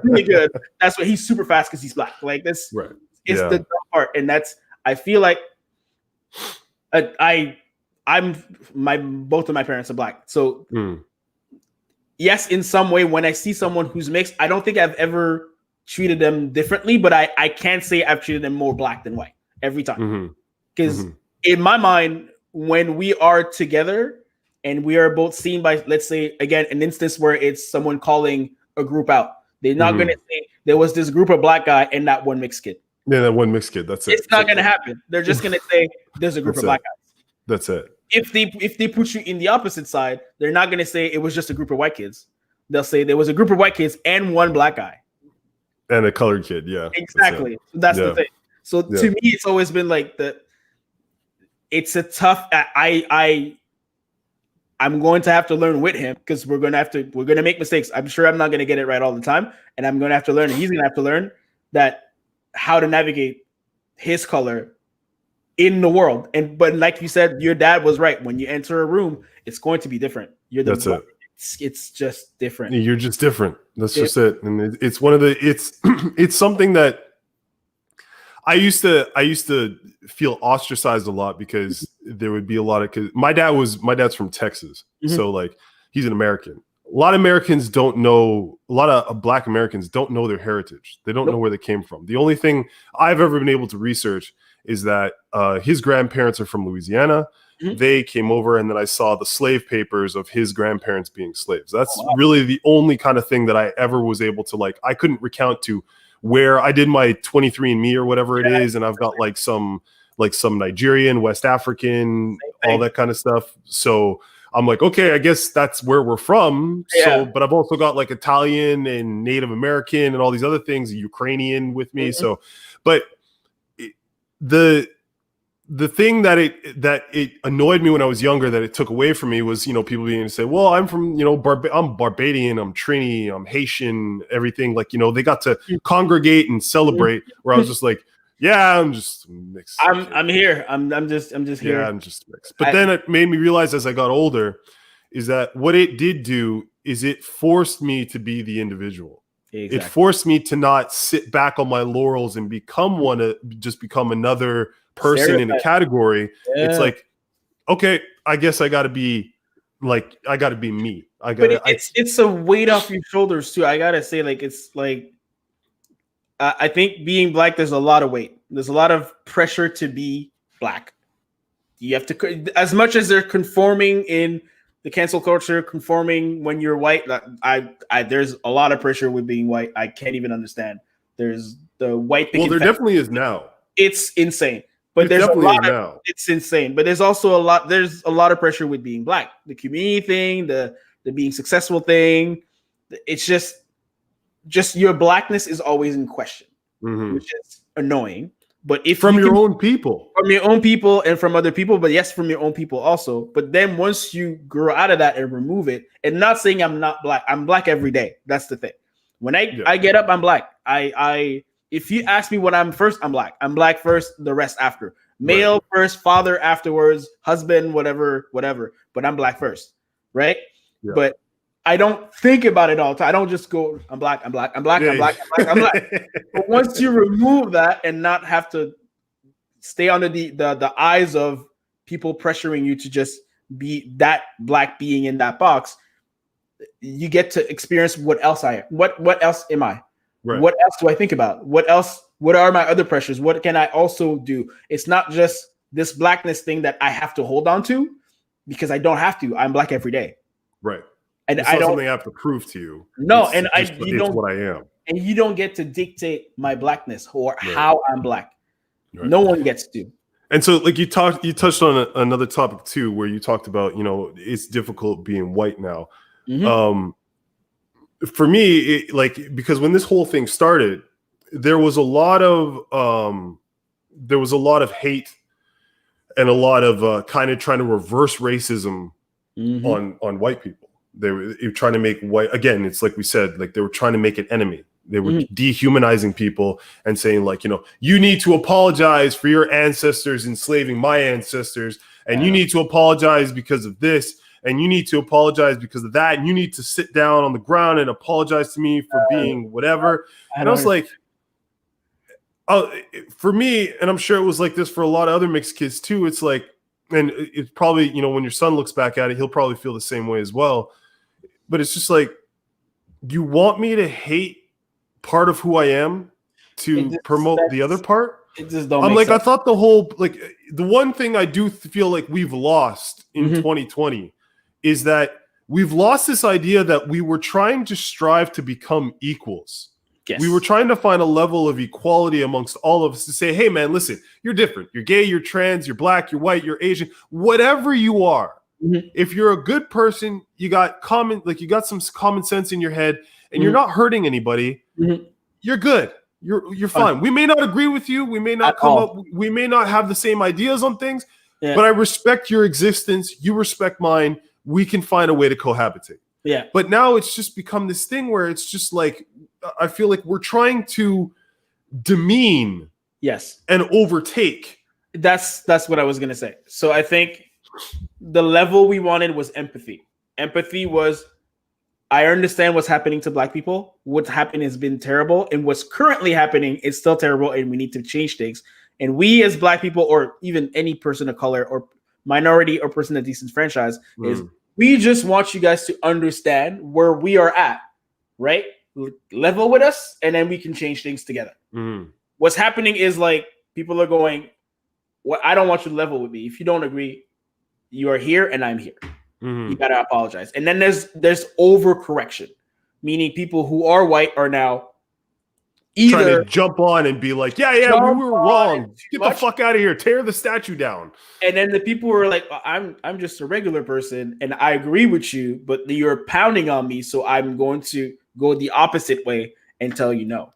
Speaker 2: really good. That's why he's super fast, because he's black. Like this,
Speaker 1: right?
Speaker 2: It's the part, and I feel like both of my parents are black, so yes, in some way, when I see someone who's mixed, I don't think I've ever treated them differently, but I can't say I've treated them more black than white every time. Because in my mind, when we are together and we are both seen by, let's say, again, an instance where it's someone calling a group out, they're not going to say there was this group of black guy and that one mixed kid.
Speaker 1: Yeah, that one mixed kid. That's it.
Speaker 2: It's not going to happen. They're just going to say there's a group of black guys.
Speaker 1: That's it.
Speaker 2: If they put you in the opposite side, they're not going to say it was just a group of white kids. They'll say there was a group of white kids and one black guy.
Speaker 1: And a colored kid, yeah.
Speaker 2: Exactly. That's the thing. So to me, it's always been like it's a tough. I'm going to have to learn with him, because we're gonna make mistakes. I'm sure I'm not gonna get it right all the time, and I'm gonna have to learn, and he's gonna have to learn how to navigate his color in the world. But like you said, your dad was right. When you enter a room, it's going to be different.
Speaker 1: That's it.
Speaker 2: It's just different.
Speaker 1: You're just different. That's just it. And it's one of the it's something that I used to feel ostracized a lot, because there would be a lot of, cause my dad's from Texas. So like, he's an American. A lot of Americans don't know, a lot of Black Americans don't know their heritage. They don't know where they came from. The only thing I've ever been able to research is that his grandparents are from Louisiana. They came over, and then I saw the slave papers of his grandparents being slaves. That's really the only kind of thing that I ever was able to, like, I couldn't recount to where I did my 23andMe or whatever it is, and I've got like some Nigerian, West African, all that kind of stuff. So I'm like, okay, I guess that's where we're from. So, but I've also got like Italian and Native American and all these other things, Ukrainian with me. So, but the thing that it annoyed me when I was younger, that it took away from me, was, people being to say, well, I'm from, I'm Barbadian, I'm Trini, I'm Haitian, everything. Like, they got to congregate and celebrate, where I was just like, yeah, I'm just mixed.
Speaker 2: I'm here. I'm just here.
Speaker 1: Yeah, I'm just mixed. But then it made me realize, as I got older, is that what it did do is it forced me to be the individual. Exactly. It forced me to not sit back on my laurels and become another person in a category. Yeah. It's like, okay, I guess I got to be me.
Speaker 2: It's a weight off your shoulders too. I gotta say, like, it's like, I think being black, there's a lot of weight. There's a lot of pressure to be black. You have to, as much as they're conforming in the cancel culture, conforming when you're white. There's a lot of pressure with being white. I can't even understand. There's the white.
Speaker 1: Well, there definitely is now.
Speaker 2: It's insane. But there's a lot now. It's insane. But there's also a lot. There's a lot of pressure with being black. The community thing, the being successful thing. It's just your blackness is always in question, which is annoying. But if
Speaker 1: from your own people,
Speaker 2: and from other people, but yes, from your own people also. But then once you grow out of that and remove it, and not saying I'm not black, I'm black every day. That's the thing. When I get up, I'm black. If you ask me what I'm first, I'm black. I'm black first, the rest after. Male first, father afterwards, husband, whatever. But I'm black first, right? Yeah. But I don't think about it all the time. I don't just go, I'm black. But once you remove that and not have to stay under the eyes of people pressuring you to just be that black being in that box, you get to experience what else I am. What else am I? Right. What else do I think about? What else? What are my other pressures? What can I also do? It's not just this blackness thing that I have to hold on to, because I don't have to. I'm black every day.
Speaker 1: Right. And it's not something I have to prove to you.
Speaker 2: No,
Speaker 1: it's what I am.
Speaker 2: And you don't get to dictate my blackness or how I'm black. Right. No one gets to.
Speaker 1: And so, like, you touched on another topic too, where you talked about, it's difficult being white now. Mm-hmm. For me, because when this whole thing started, there was a lot of hate and a lot of kind of trying to reverse racism on white people. They were trying to make white, again, it's like we said, like they were trying to make an enemy. They were dehumanizing people and saying, like, you need to apologize for your ancestors enslaving my ancestors, and you need to apologize because of this, and you need to apologize because of that, and you need to sit down on the ground and apologize to me for being whatever. And I was like, for me, and I'm sure it was like this for a lot of other mixed kids too, it's like, and it's probably, when your son looks back at it, he'll probably feel the same way as well. But it's just like, you want me to hate part of who I am to promote the other part?
Speaker 2: It just don't.
Speaker 1: I'm
Speaker 2: like,
Speaker 1: sense. I thought the one thing I do feel like we've lost in 2020 is that we've lost this idea that we were trying to strive to become equals. Yes. We were trying to find a level of equality amongst all of us to say, hey, man, listen, you're different. You're gay, you're trans, you're black, you're white, you're Asian, whatever you are. If you're a good person, you got some common sense in your head, and you're not hurting anybody, you're good. You're fine. We may not agree with you. We may not we may not have the same ideas on things, but I respect your existence. You respect mine. We can find a way to cohabitate.
Speaker 2: Yeah.
Speaker 1: But now it's just become this thing where it's just like, I feel like we're trying to demean and overtake.
Speaker 2: That's what I was going to say. So I think the level we wanted was empathy. Empathy was, I understand what's happening to black people. What's happened has been terrible, and what's currently happening is still terrible, and we need to change things. And we as black people, or even any person of color or minority or person that's disenfranchised, is we just want you guys to understand where we are at, right? Level with us, and then we can change things together. What's happening is, like, people are going, well, I don't want you to level with me. If you don't agree, you are here and I'm here. You gotta apologize. And then there's overcorrection, meaning people who are white are now either
Speaker 1: trying to jump on and be like, yeah, we were wrong. Get the fuck out of here. Tear the statue down.
Speaker 2: And then the people who are like, I'm just a regular person and I agree with you, but you're pounding on me, so I'm going to go the opposite way and tell you no.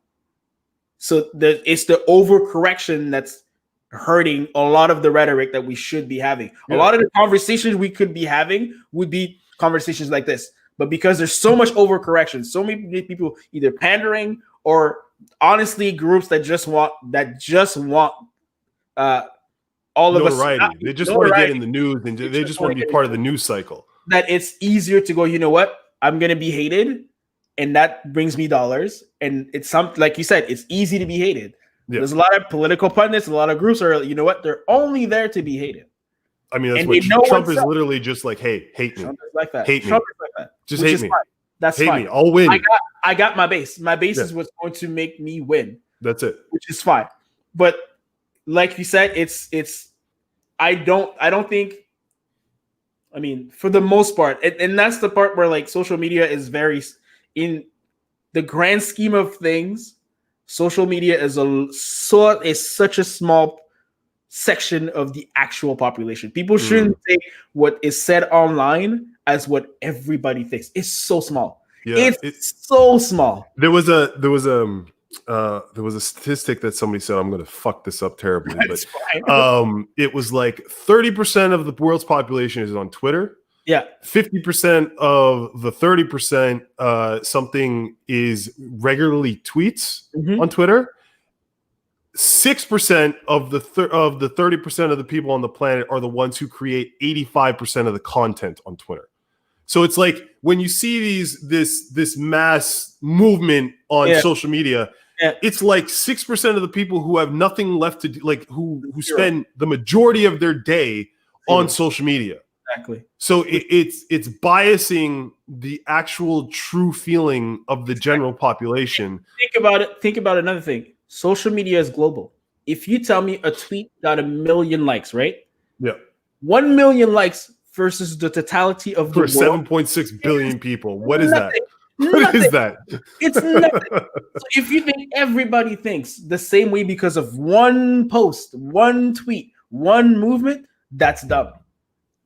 Speaker 2: So it's the overcorrection that's hurting a lot of the rhetoric that we should be having. A lot of the conversations we could be having would be conversations like this. But because there's so much overcorrection, so many people either pandering or honestly groups that just want all of
Speaker 1: notoriety.
Speaker 2: us.
Speaker 1: They just want to get in the news and they just want to be part of the news cycle.
Speaker 2: That it's easier to go, you know what? I'm going to be hated and that brings me dollars. And it's something, like you said, it's easy to be hated. Yeah. There's a lot of political pundits, a lot of groups are, you know what? They're only there to be hated.
Speaker 1: I mean, that's what Trump is literally just like, hey, hate me.
Speaker 2: Trump is like that.
Speaker 1: Hate
Speaker 2: Trump
Speaker 1: me.
Speaker 2: is like that.
Speaker 1: Just hate me.
Speaker 2: Fine. That's
Speaker 1: hate
Speaker 2: fine.
Speaker 1: Me. I'll win.
Speaker 2: I got my base. My base is what's going to make me win.
Speaker 1: That's it.
Speaker 2: Which is fine. But like you said, I don't think, I mean, for the most part, and that's the part where like social media is very, in the grand scheme of things, social media is such a small section of the actual population. People shouldn't take what is said online as what everybody thinks. It's so small. Yeah, it's so small.
Speaker 1: There was a statistic that somebody said, I'm going to fuck this up terribly, but it was like 30% of the world's population is on Twitter.
Speaker 2: Yeah.
Speaker 1: 50% of the 30%, something is regularly tweets on Twitter. 6% of the 30% of the people on the planet are the ones who create 85% of the content on Twitter. So it's like when you see this mass movement on social media, it's like 6% of the people who have nothing left to do, like who spend the majority of their day on social media.
Speaker 2: Exactly.
Speaker 1: So it's biasing the actual true feeling of the general population.
Speaker 2: Think about it. Think about another thing. Social media is global. If you tell me a tweet got 1 million likes, right?
Speaker 1: Yeah.
Speaker 2: 1 million likes versus the totality of the world.
Speaker 1: 7.6 billion people. What is that? What is that?
Speaker 2: It's nothing. So if you think everybody thinks the same way because of one post, one tweet, one movement, that's dumb.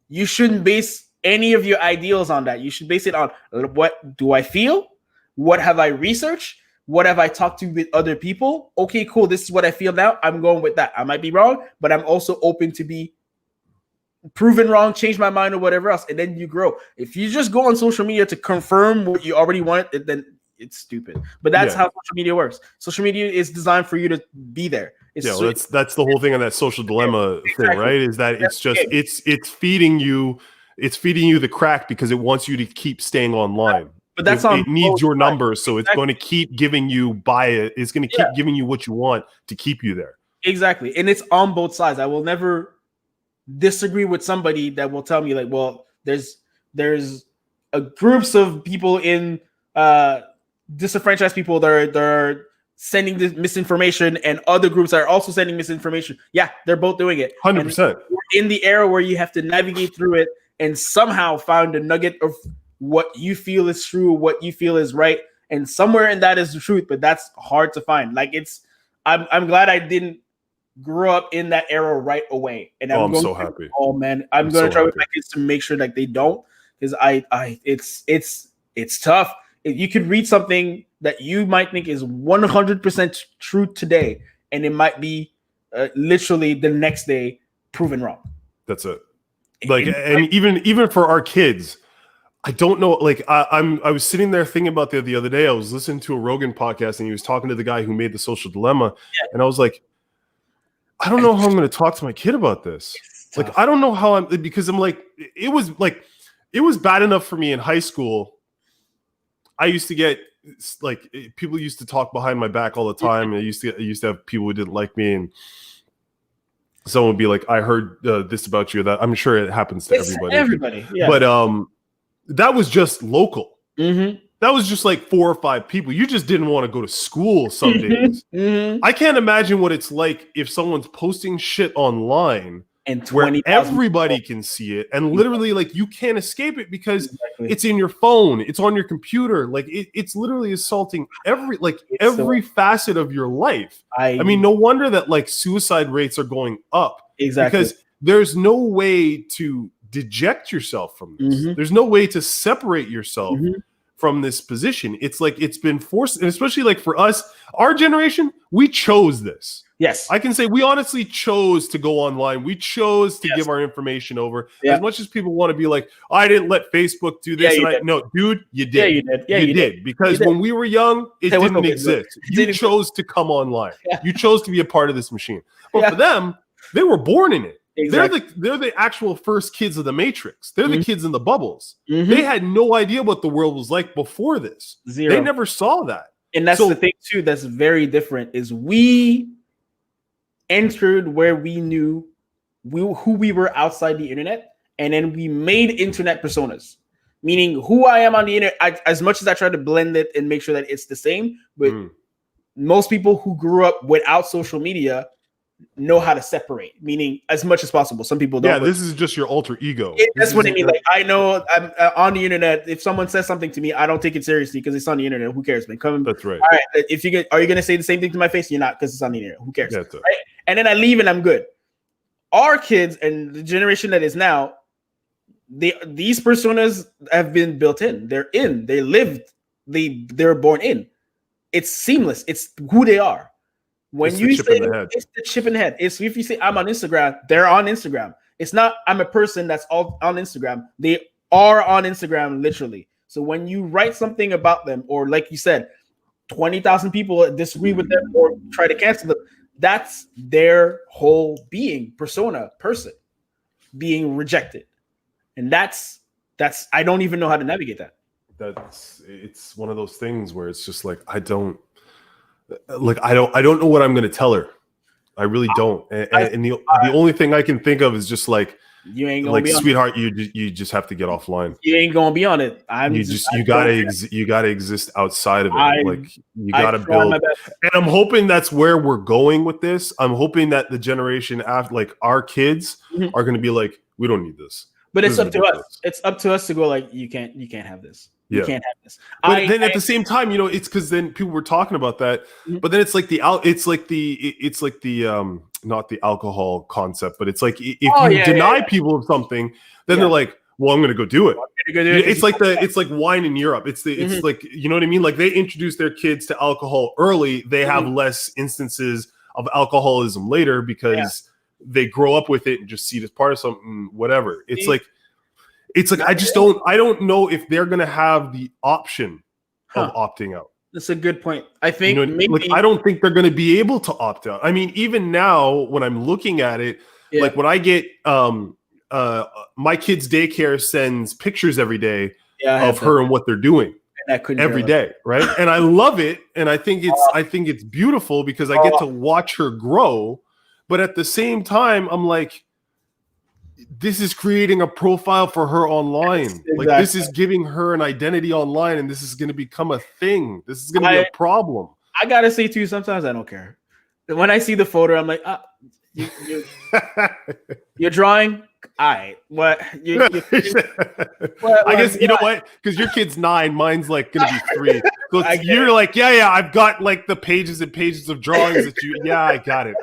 Speaker 2: You shouldn't base any of your ideals on that. You should base it on what do I feel? What have I researched? What have I talked to with other people? Okay, cool. This is what I feel now. I'm going with that. I might be wrong, but I'm also open to be proven wrong, change my mind or whatever else. And then you grow. If you just go on social media to confirm what you already wanted, then it's stupid. But that's how social media works. Social media is designed for you to be there.
Speaker 1: That's the whole thing on that social dilemma thing, right? Is that it's just it's feeding you the crack because it wants you to keep staying online.
Speaker 2: But that's
Speaker 1: it needs your numbers, so it's going to keep giving you bias. It's going to keep giving you what you want to keep you there.
Speaker 2: Exactly, and it's on both sides. I will never disagree with somebody that will tell me like, well, there's groups of people in disenfranchised people that are sending this misinformation, and other groups are also sending misinformation. Yeah, they're both doing it.
Speaker 1: 100%.
Speaker 2: We're in the era where you have to navigate through it and somehow find a nugget of what you feel is true, what you feel is right, and somewhere in that is the truth. But that's hard to find. Like I'm glad I didn't grow up in that era right away. And I'm
Speaker 1: so happy.
Speaker 2: Oh man, I'm going to try with my kids to make sure that they don't, because it's tough. You could read something that you might think is 100% true today, and it might be literally the next day proven wrong.
Speaker 1: That's it. Like, and even for our kids, I don't know. Like, I was sitting there thinking about the other day. I was listening to a Rogan podcast, and he was talking to the guy who made The Social Dilemma, and I was like, I don't know how I'm going to talk to my kid about this. Like, I don't know how because I'm like, it was bad enough for me in high school. I used to get like people used to talk behind my back all the time. And I used to have people who didn't like me, and someone would be like, "I heard this about you." That I'm sure it happens to everybody. Yeah. But that was just local.
Speaker 2: Mm-hmm.
Speaker 1: That was just like 4 or 5 people. You just didn't want to go to school some days.
Speaker 2: Mm-hmm.
Speaker 1: I can't imagine what it's like if someone's posting shit online
Speaker 2: and
Speaker 1: where everybody can see it, and literally like you can't escape it because it's in your phone, it's on your computer. Like it's literally assaulting every facet of your life. I mean, no wonder that like suicide rates are going up.
Speaker 2: Exactly.
Speaker 1: Because there's no way to deject yourself from this.
Speaker 2: Mm-hmm.
Speaker 1: There's no way to separate yourself from this position. It's like it's been forced, and especially like for us, our generation, we chose this.
Speaker 2: Yes.
Speaker 1: I can say we honestly chose to go online. We chose to give our information over. As much as people want to be like, I didn't let Facebook do this. No, dude, you did.
Speaker 2: Yeah, you did. Yeah,
Speaker 1: you did. Because when we were young, it didn't exist. You chose to come online. You chose to be a part of this machine. But for them, they were born in it. Exactly. They're the actual first kids of the Matrix. They're the kids in the bubbles. They had no idea what the world was like before this. Zero. They never saw that.
Speaker 2: And that's the thing too that's very different is we entered where we knew who we were outside the internet, and then we made internet personas, meaning who I am on the internet. As much as I try to blend it and make sure that it's the same, but most people who grew up without social media know how to separate, meaning as much as possible. Some people don't.
Speaker 1: Yeah, this is just your alter ego.
Speaker 2: That's what I mean. Like, I know I'm on the internet. If someone says something to me, I don't take it seriously because it's on the internet. Who cares, man?
Speaker 1: That's right.
Speaker 2: All right. If you are you going to say the same thing to my face? You're not, because it's on the internet. Who cares? Right? And then I leave and I'm good. Our kids and the generation that is now, these personas have been built in. They're in. They lived. They're born in. It's seamless. It's who they are. When you say it's the chip in the head, it's if you say I'm on Instagram, they're on Instagram. It's not I'm a person that's all on Instagram. They are on Instagram literally. So when you write something about them, or like you said, 20,000 people disagree with them or try to cancel them, that's their whole being, persona, person being rejected. And that's I don't even know how to navigate that.
Speaker 1: It's one of those things where it's just like I don't know what I'm going to tell her. I really don't. And the only thing I can think of is just like,
Speaker 2: you ain't gonna be on
Speaker 1: sweetheart, you just have to get offline.
Speaker 2: You ain't gonna be on it.
Speaker 1: You gotta exist outside of it. You gotta build. And I'm hoping that's where we're going with this. I'm hoping that the generation after, like our kids, are gonna be like, we don't need this.
Speaker 2: But it's up to us. It's up to us to go like, you can't have this. You can't have this.
Speaker 1: But then at the same time, it's because then people were talking about that. But then it's like the not the alcohol concept, but it's like if you deny people of something, then they're like, well, I'm gonna go do it. It's like wine in Europe. It's like, you know what I mean? Like they introduce their kids to alcohol early. They have less instances of alcoholism later because they grow up with it and just see it as part of something, whatever. It's like I don't know if they're gonna have the option of opting out.
Speaker 2: That's a good point. I think maybe
Speaker 1: I don't think they're gonna be able to opt out. I mean, even now when I'm looking at it, like when I get my kid's daycare sends pictures every day of her and what they're doing every day, right? And I love it, and I think it's beautiful because I get to watch her grow. But at the same time, I'm like, this is creating a profile for her online. Yes, exactly. Like this is giving her an identity online, and this is going to become a thing. This is going to be a problem.
Speaker 2: I gotta say to you, sometimes I don't care. When I see the photo, I'm like, you're drawing. All right, what? I
Speaker 1: guess you know what? Because your kid's 9, mine's like gonna be 3. So you're like, yeah, I've got like the pages and pages of drawings that you. Yeah, I got it.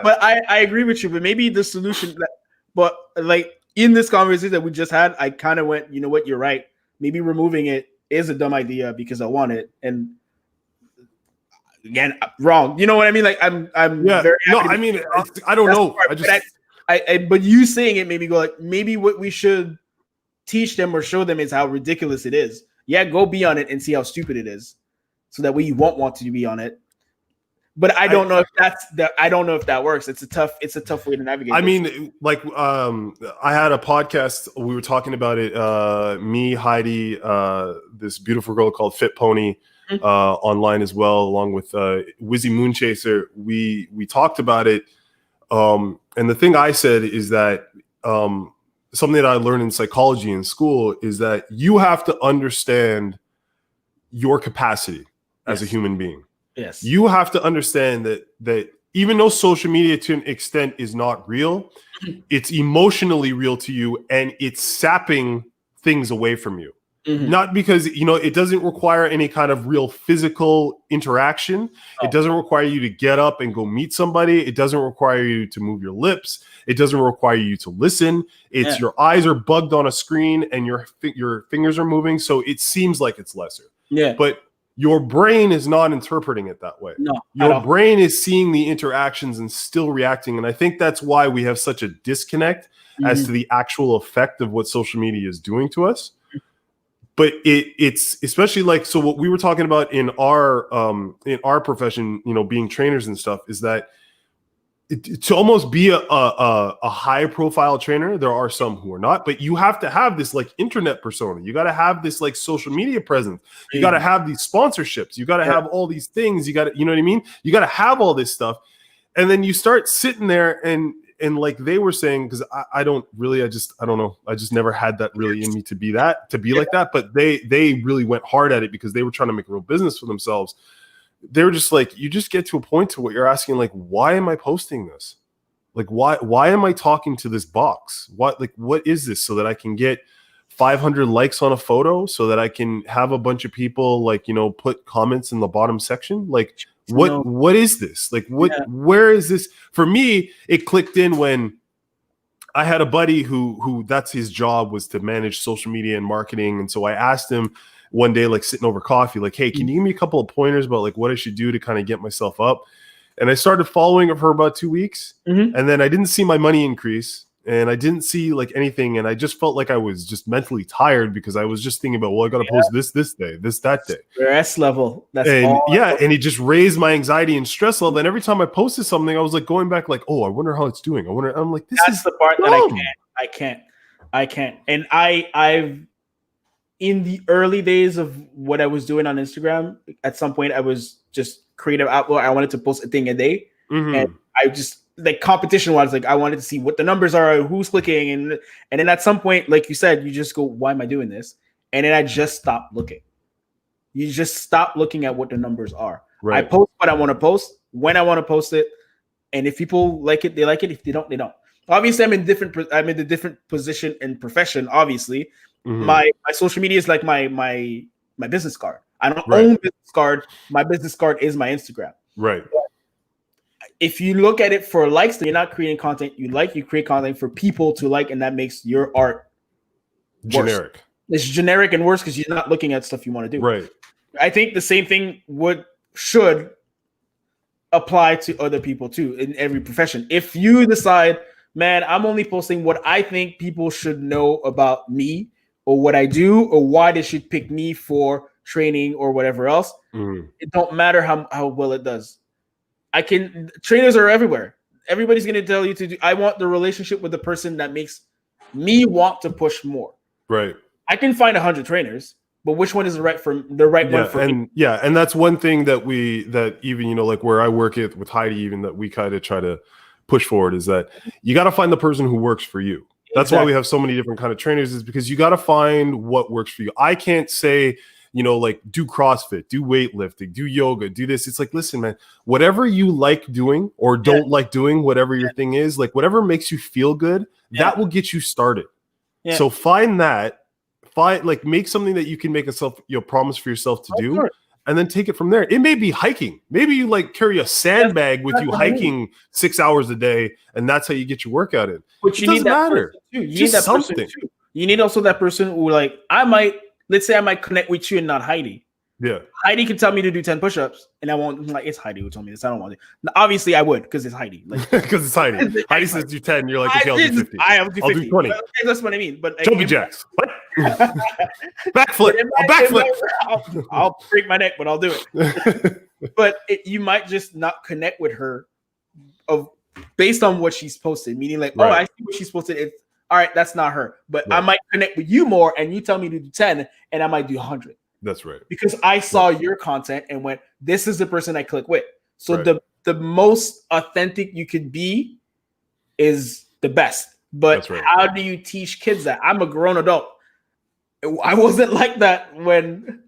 Speaker 2: But I agree with you. But maybe the solution, but like in this conversation that we just had, I kind of went, you know what? You're right. Maybe removing it is a dumb idea because I want it, and again, wrong. You know what I mean? Like I'm very
Speaker 1: no. I mean, I don't know.
Speaker 2: But you saying it made me go like, maybe what we should teach them or show them is how ridiculous it is. Yeah, go be on it and see how stupid it is, so that way you won't want to be on it. But I don't know if that works. It's a tough way to navigate.
Speaker 1: I mean, like I had a podcast. We were talking about it. Me, Heidi, this beautiful girl called Fit Pony, online as well, along with Wizzy Moonchaser. We talked about it. And the thing I said is that something that I learned in psychology in school is that you have to understand your capacity as a human being.
Speaker 2: Yes.
Speaker 1: You have to understand that even though social media to an extent is not real, it's emotionally real to you and it's sapping things away from you. Not because, it doesn't require any kind of real physical interaction. It doesn't require you to get up and go meet somebody. It doesn't require you to move your lips. It doesn't require you to listen. It's your eyes are bugged on a screen and your fingers are moving. So it seems like it's lesser.
Speaker 2: Yeah.
Speaker 1: But your brain is not interpreting it that way.
Speaker 2: No.
Speaker 1: Your brain is seeing the interactions and still reacting. And I think that's why we have such a disconnect as to the actual effect of what social media is doing to us. But it's especially like, so what we were talking about in our profession, being trainers and stuff, is that to almost be a high profile trainer, there are some who are not, but you have to have this like internet persona. You got to have this like social media presence. You got to have these sponsorships. You got to have all these things. You got to, you know what I mean? You got to have all this stuff. And then you start sitting there and like they were saying, because I don't know. I just never had that really in me to be like that. But they really went hard at it because they were trying to make a real business for themselves. They were just like, you just get to a point to what you're asking, like, why am I posting this? Like, why am I talking to this box? What is this? So that I can get 500 likes on a photo, so that I can have a bunch of people put comments in the bottom section. Like, what is this? Like, where is this? For me, it clicked in when I had a buddy who that's his job, was to manage social media and marketing. And so I asked him one day, like sitting over coffee, like, hey, can you give me a couple of pointers about like what I should do to kind of get myself up? And I started following her for about 2 weeks. And then I didn't see my money increase. And I didn't see like anything, and I just felt like I was just mentally tired because I was just thinking about, well, I got to post this day, that day.
Speaker 2: Stress level. That's
Speaker 1: and
Speaker 2: all.
Speaker 1: And it just raised my anxiety and stress level. And every time I posted something, I was like going back, like, oh, I wonder how it's doing. I'm like,
Speaker 2: that's the part dumb. That I can't. And I've in the early days of what I was doing on Instagram, at some point I was just creative outlet. I wanted to post a thing a day, and I just. Like competition wise, like I wanted to see what the numbers are, who's clicking, and then at some point, like you said, you just go, why am I doing this? And then I just stopped looking. You just stop looking at what the numbers are. Right. I post what I want to post when I want to post it, and if people like it, they like it. If they don't, they don't. Obviously, I'm in the different position and profession. Obviously, my social media is like my business card. I don't own business card. My business card is my Instagram.
Speaker 1: Right.
Speaker 2: If you look at it for likes, then you're not creating content you like. You create content for people to like, and that makes your art
Speaker 1: generic.
Speaker 2: Worse. It's generic and worse because you're not looking at stuff you want to do.
Speaker 1: Right.
Speaker 2: I think the same thing should apply to other people too in every profession. If you decide, man, I'm only posting what I think people should know about me or what I do or why they should pick me for training or whatever else, it don't matter how well it does. Trainers are everywhere. Everybody's going to tell you to do. I want the relationship with the person that makes me want to push more.
Speaker 1: Right.
Speaker 2: I can find 100 trainers, but which one is the right one for me?
Speaker 1: Yeah, and that's one thing that even like where I work with Heidi, even that we kind of try to push forward, is that you got to find the person who works for you. That's why we have so many different kind of trainers, is because you got to find what works for you. I can't say, like do CrossFit, do weightlifting, do yoga, do this. It's like, listen, man, whatever you like doing or don't like doing, whatever your thing is, like whatever makes you feel good, that will get you started. Yeah. So make something that you can make promise for yourself to do, and then take it from there. It may be hiking. Maybe you like carry a sandbag with you hiking 6 hours a day, and that's how you get your workout in.
Speaker 2: But you need that person too. You need that person too. You need also that person who, like, let's say I might connect with you and not Heidi.
Speaker 1: Yeah.
Speaker 2: Heidi can tell me to do 10 push-ups, and I won't, like, it's Heidi who told me this. I don't want it. Obviously, I would, because it's Heidi.
Speaker 1: Because it's Heidi. Heidi says do 10, you're like, okay, I'll do 50.
Speaker 2: I'll do 50.
Speaker 1: I'll do 20.
Speaker 2: That's what I mean. But
Speaker 1: jumping jacks. What? Backflip.
Speaker 2: I'll break my neck, but I'll do it. But you might just not connect with her based on what she's posted. Meaning, like, I see what she's posted. It's, all right, that's not her. But I might connect with you more, and you tell me to do 10, and I might do 100.
Speaker 1: That's right.
Speaker 2: Because I saw your content and went, this is the person I click with. So the most authentic you could be is the best. But how do you teach kids that? I'm a grown adult. I wasn't like that when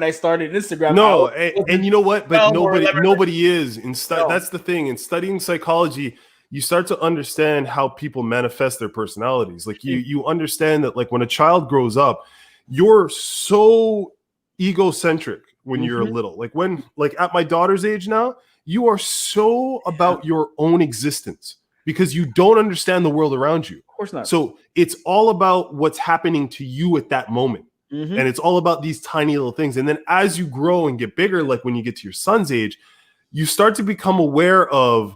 Speaker 2: I started Instagram.
Speaker 1: No, and you know what? But nobody is. That's the thing. In studying psychology, you start to understand how people manifest their personalities. Like you understand that, like, when a child grows up, you're so egocentric when you're little. Like at my daughter's age now, you are so about your own existence because you don't understand the world around you.
Speaker 2: Of course not.
Speaker 1: So it's all about what's happening to you at that moment. And it's all about these tiny little things. And then as you grow and get bigger, like when you get to your son's age, you start to become aware of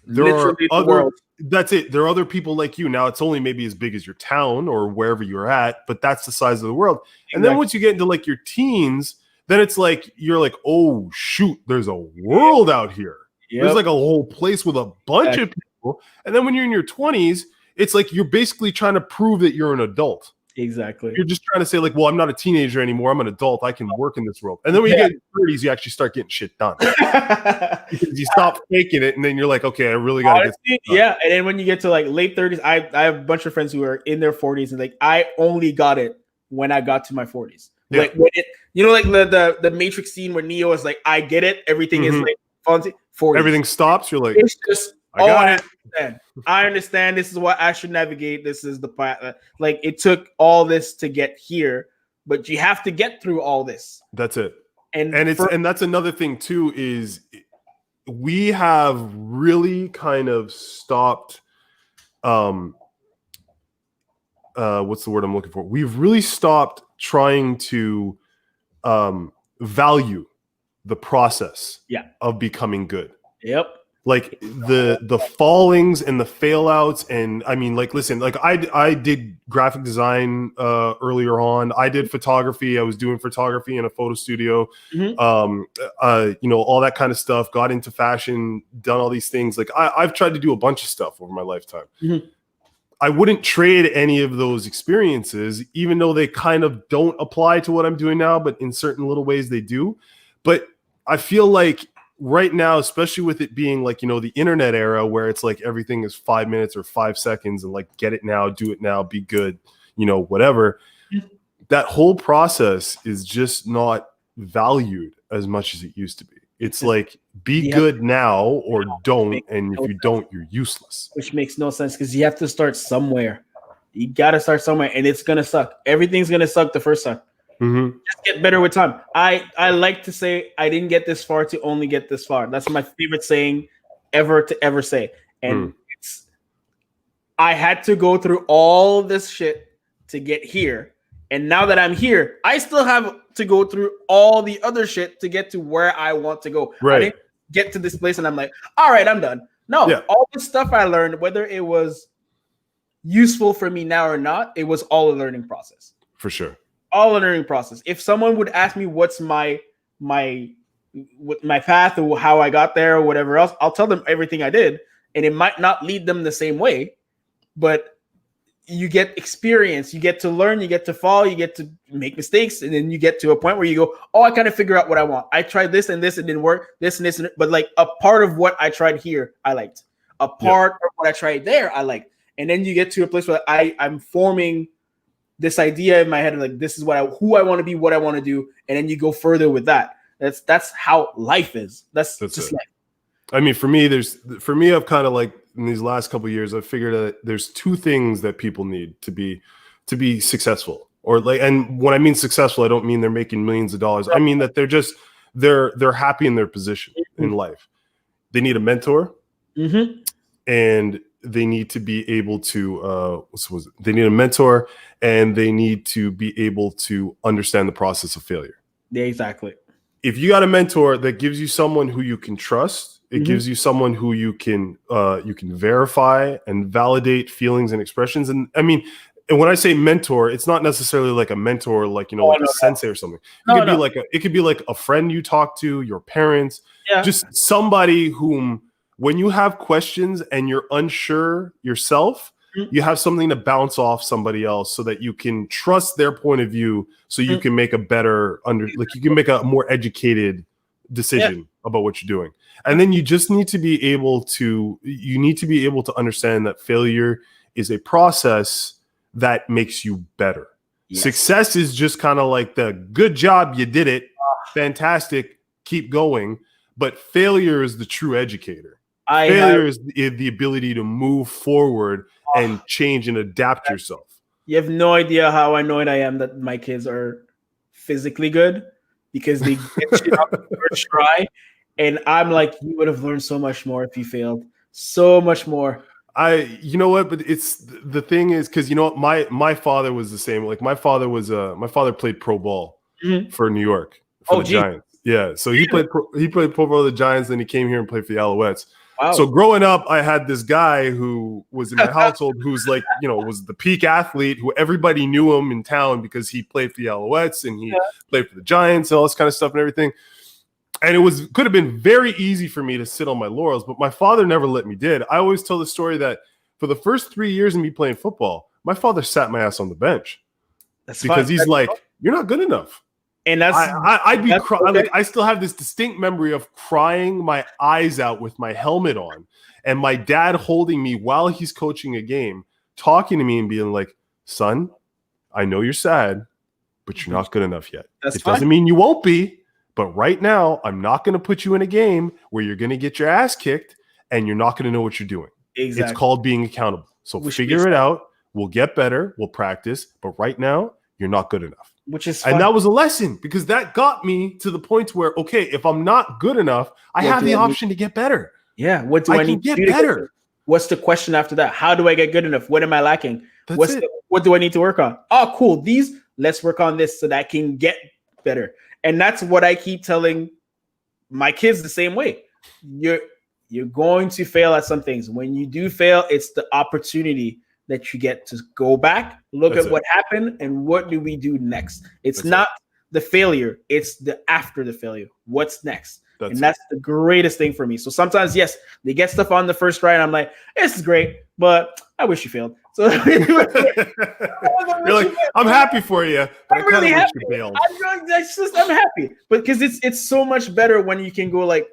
Speaker 1: there are other, that's it. There are other people like you. Now it's only maybe as big as your town or wherever you're at, but that's the size of the world. And then once you get into like your teens, then it's like, you're like, oh shoot, there's a world out here. There's like a whole place with a bunch of people. And then when you're in your 20s, it's like, you're basically trying to prove that you're an adult.
Speaker 2: Exactly.
Speaker 1: You're just trying to say like, well, I'm not a teenager anymore. I'm an adult. I can work in this world. And then when you get in your 30s, you actually start getting shit done. Because you stop faking it. And then you're like, okay, I really got to get this done.
Speaker 2: Yeah. And then when you get to like late 30s, I have a bunch of friends who are in their 40s and like, I only got it when I got to my 40s. Yeah. Like when it, you know, like the Matrix scene where Neo is like, I get it. Everything is like 40s.
Speaker 1: Everything stops. You're like,
Speaker 2: it's just, I understand. This is what I should navigate. This is the path. Like it took all this to get here, but you have to get through all this.
Speaker 1: That's it. And that's another thing too, is we have really kind of stopped. What's the word I'm looking for? We've really stopped trying to value the process of becoming good.
Speaker 2: Yep.
Speaker 1: Like the fallings and the fail outs. And I mean, like, listen, like I did graphic design earlier on. I did photography. I was doing photography in a photo studio, you know, all that kind of stuff, got into fashion, done all these things. Like I've tried to do a bunch of stuff over my lifetime. I wouldn't trade any of those experiences, even though they kind of don't apply to what I'm doing now, but in certain little ways they do. But I feel like right now, especially with it being like, you know, the internet era where it's like everything is 5 minutes or 5 seconds and like, get it now, do it now, be good, you know, whatever. That whole process is just not valued as much as it used to be. It's like, be good now or don't. And if you don't, you're useless. Which
Speaker 2: makes no sense because you have to start somewhere. You got to start somewhere and it's going to suck. Everything's going to suck the first time. Just get better with time. I like to say I didn't get this far to only get this far. That's my favorite saying ever to ever say. And I had to go through all this shit to get here. And now that I'm here, I still have to go through all the other shit to get to where I want to go.
Speaker 1: Right.
Speaker 2: I didn't get to this place and I'm like, all right, I'm done. No, all the stuff I learned, whether it was useful for me now or not, it was all a learning process.
Speaker 1: For sure.
Speaker 2: All a learning process. If someone would ask me what's my path or how I got there or whatever else, I'll tell them everything I did, and it might not lead them the same way, but you get experience, you get to learn, you get to fall, you get to make mistakes, and then you get to a point where you go, oh, I kind of figure out what I want. I tried this and this, it didn't work. This and this, but like a part of what I tried here, I liked. A part of what I tried there, I liked. And then you get to a place where I'm forming this idea in my head of like, this is who I want to be, what I want to do. And then you go further with that. That's how life is. That's just life.
Speaker 1: I mean, for me, I've kind of like in these last couple of years, I've figured that there's two things that people need to be successful, or like, and when I mean successful, I don't mean they're making millions of dollars. I mean that they're happy in their position in life. They need a mentor, and they need to be able to they need a mentor, and they need to be able to understand the process of failure.
Speaker 2: Yeah, exactly.
Speaker 1: If you got a mentor that gives you someone who you can trust, it gives you someone who you can verify and validate feelings and expressions. And I mean, and when I say mentor, it's not necessarily like a mentor, like, you know, like a sensei or something. It could be like a friend you talk to, your parents, just somebody whom, when you have questions and you're unsure yourself, you have something to bounce off somebody else so that you can trust their point of view, so you can make a better you can make a more educated decision about what you're doing. And then you just need to be able to understand that failure is a process that makes you better. Yes. Success is just kind of like the good job, you did it, fantastic, keep going. But failure is the true educator. Failure is the ability to move forward and change and adapt yourself.
Speaker 2: You have no idea how annoyed I am that my kids are physically good because they get shit out the first try. And I'm like, you would have learned so much more if you failed. So much more.
Speaker 1: You know what? But it's the thing is, because you know what, my father was the same. Like my father played pro ball for New York for the Giants. Yeah, so he played pro ball for the Giants, then he came here and played for the Alouettes. Wow. So growing up, I had this guy who was in my household who's like, you know, was the peak athlete, who everybody knew him in town because he played for the Alouettes and he played for the Giants and all this kind of stuff and everything. And it could have been very easy for me to sit on my laurels, but my father never let me did. I always tell the story that for the first 3 years of me playing football, my father sat my ass on the bench. That's because he's like, you're not good enough.
Speaker 2: And that's
Speaker 1: I'd be crying. Like, I still have this distinct memory of crying my eyes out with my helmet on, and my dad holding me while he's coaching a game, talking to me and being like, "Son, I know you're sad, but you're not good enough yet. It doesn't mean you won't be." But right now, I'm not going to put you in a game where you're going to get your ass kicked and you're not going to know what you're doing. Exactly. It's called being accountable. So figure it out. We'll get better. We'll practice. But right now, you're not good enough.
Speaker 2: Which is fun.
Speaker 1: And that was a lesson because that got me to the point where, okay, if I'm not good enough, I have the option to get better.
Speaker 2: Yeah. What do I need to do to get better? What's the question after that? How do I get good enough? What am I lacking? What do I need to work on? Oh, cool. Let's work on this so that I can get better. And that's what I keep telling my kids the same way. You're going to fail at some things. When you do fail, it's the opportunity that you get to go back, look at what happened, and what do we do next? It's not the failure. It's the after the failure. What's next? That's the greatest thing for me. So sometimes, yes, they get stuff on the first try, and I'm like, this is great, but I wish you failed. So you're
Speaker 1: like, I'm happy for you, but I'm really happy.
Speaker 2: I'm happy, but because it's so much better when you can go like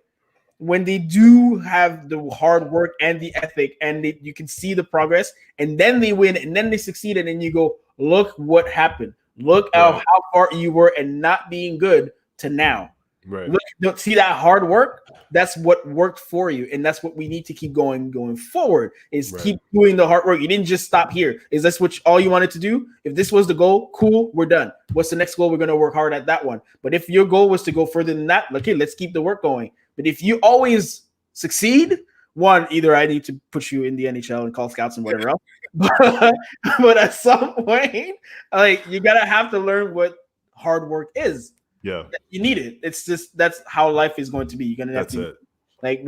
Speaker 2: when they do have the hard work and the ethic, and you can see the progress, and then they win, and then they succeed, and then you go, look what happened. Look at how far you were and not being good to now.
Speaker 1: Right.
Speaker 2: Look, see that hard work? That's what worked for you, and that's what we need to keep going forward. Is keep doing the hard work. You didn't just stop here. Is this what all you wanted to do? If this was the goal, cool, we're done. What's the next goal? We're going to work hard at that one. But if your goal was to go further than that, okay, let's keep the work going. But if you always succeed, one, either I need to put you in the NHL and call scouts and whatever else. But at some point, like you gotta have to learn what hard work is.
Speaker 1: Yeah,
Speaker 2: you need it. It's just that's how life is going to be. You're gonna have to like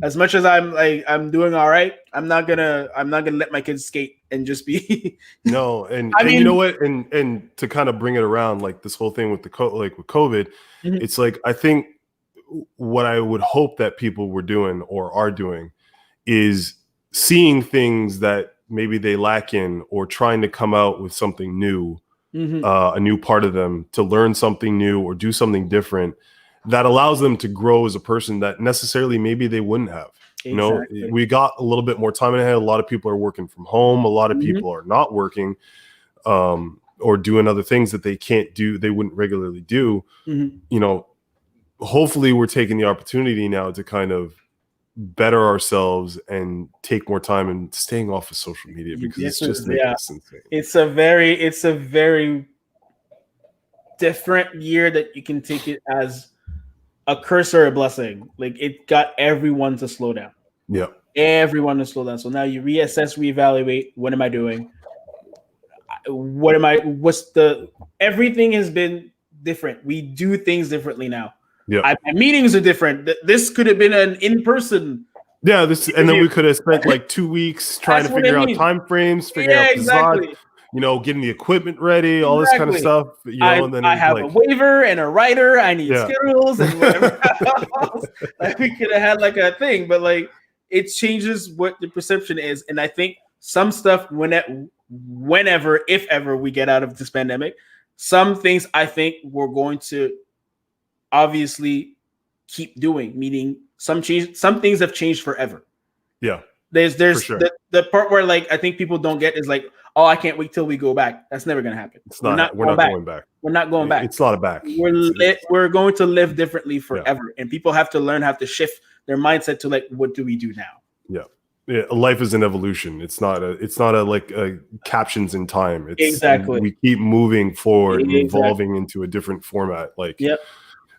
Speaker 2: as much as I'm doing all right, I'm not gonna let my kids skate and just be
Speaker 1: no. And you know what? And to kind of bring it around, like this whole thing with with COVID, it's like I think what I would hope that people were doing or are doing is seeing things that maybe they lack in, or trying to come out with something new, a new part of them, to learn something new or do something different that allows them to grow as a person that necessarily maybe they wouldn't have. Exactly. You know, we got a little bit more time ahead. A lot of people are working from home. A lot of people are not working or doing other things that they can't do, they wouldn't regularly do. You know, hopefully we're taking the opportunity now to kind of better ourselves and take more time and staying off of social media, because it's just making us insane.
Speaker 2: It's a very different year that you can take it as a curse or a blessing. Like it got everyone to slow down.
Speaker 1: Yeah.
Speaker 2: Everyone to slow down. So now you reassess, reevaluate. What am I doing? Everything has been different. We do things differently now.
Speaker 1: Yeah,
Speaker 2: my meetings are different. This could have been an in-person.
Speaker 1: Yeah, and then we could have spent like 2 weeks trying to figure out time frames, figuring out design, you know, getting the equipment ready, all this kind of stuff. You know, and then
Speaker 2: I have a waiver and a writer. I need schedules and whatever else. Like we could have had like a thing, but like it changes what the perception is. And I think some stuff, whenever, if ever we get out of this pandemic, some things I think we're going to obviously keep doing, meaning some things have changed forever.
Speaker 1: Yeah.
Speaker 2: There's sure. the part where like I think people don't get is like, oh, I can't wait till we go back. That's never gonna happen.
Speaker 1: We're not going back.
Speaker 2: We're not going back.
Speaker 1: It's not a back.
Speaker 2: We're going to live differently forever. And people have to learn how to shift their mindset to like, what do we do now?
Speaker 1: Yeah. Yeah, life is an evolution. It's not a like captions in time. It's
Speaker 2: Exactly.
Speaker 1: we keep moving forward and evolving into a different format. Like,
Speaker 2: yep.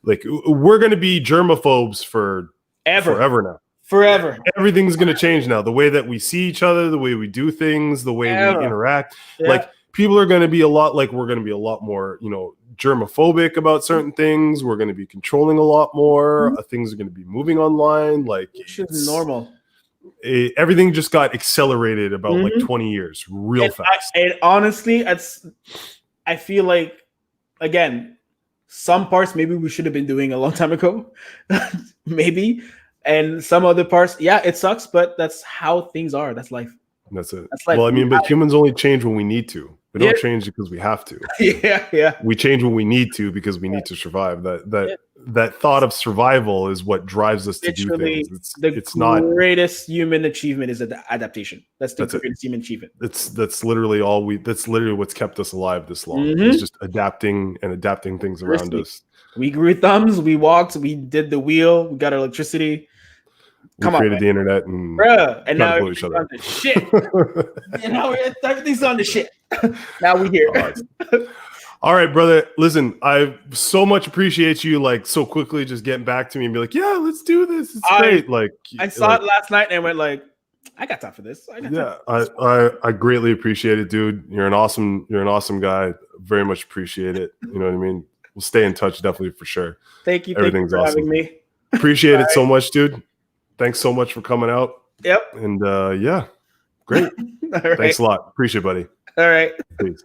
Speaker 1: like we're gonna be germaphobes forever now.
Speaker 2: Forever.
Speaker 1: Everything's gonna change now. The way that we see each other, the way we do things, the way we interact.
Speaker 2: Yeah.
Speaker 1: Like people are gonna be a lot like we're gonna be a lot more, you know, germophobic about certain things. We're gonna be controlling a lot more. Things are gonna be moving online. Like
Speaker 2: which is normal.
Speaker 1: Everything just got accelerated about like 20 years real fast.
Speaker 2: And honestly, I feel like, again, some parts maybe we should have been doing a long time ago, maybe, and some other parts, yeah, it sucks, but that's how things are. That's life.
Speaker 1: That's it.
Speaker 2: That's life.
Speaker 1: Well, I mean, but humans only change when we need to. We don't change because we have to.
Speaker 2: Yeah.
Speaker 1: We change when we need to because we need to survive. That thought of survival is what drives us to do things. It's not
Speaker 2: the greatest human achievement is adaptation. That's the greatest human achievement.
Speaker 1: That's literally that's literally what's kept us alive this long. It's just adapting things around us.
Speaker 2: We grew thumbs, we walked, we did the wheel, we got electricity.
Speaker 1: We created the internet and
Speaker 2: now everything's on the shit. Everything's on the shit. Now we here.
Speaker 1: All right, brother. Listen, I so much appreciate you like so quickly just getting back to me and be like, yeah, let's do this. It's great. Like
Speaker 2: I saw it last night and went like, I got time for this.
Speaker 1: I greatly appreciate it, dude. You're an awesome guy. Very much appreciate it. You know what I mean? We'll stay in touch definitely for sure.
Speaker 2: Thank you.
Speaker 1: Everything's
Speaker 2: for
Speaker 1: awesome.
Speaker 2: Having me.
Speaker 1: Appreciate it so much, dude. Thanks so much for coming out.
Speaker 2: Yep.
Speaker 1: And yeah, great. Thanks a lot. Appreciate it, buddy.
Speaker 2: All right.
Speaker 1: Peace.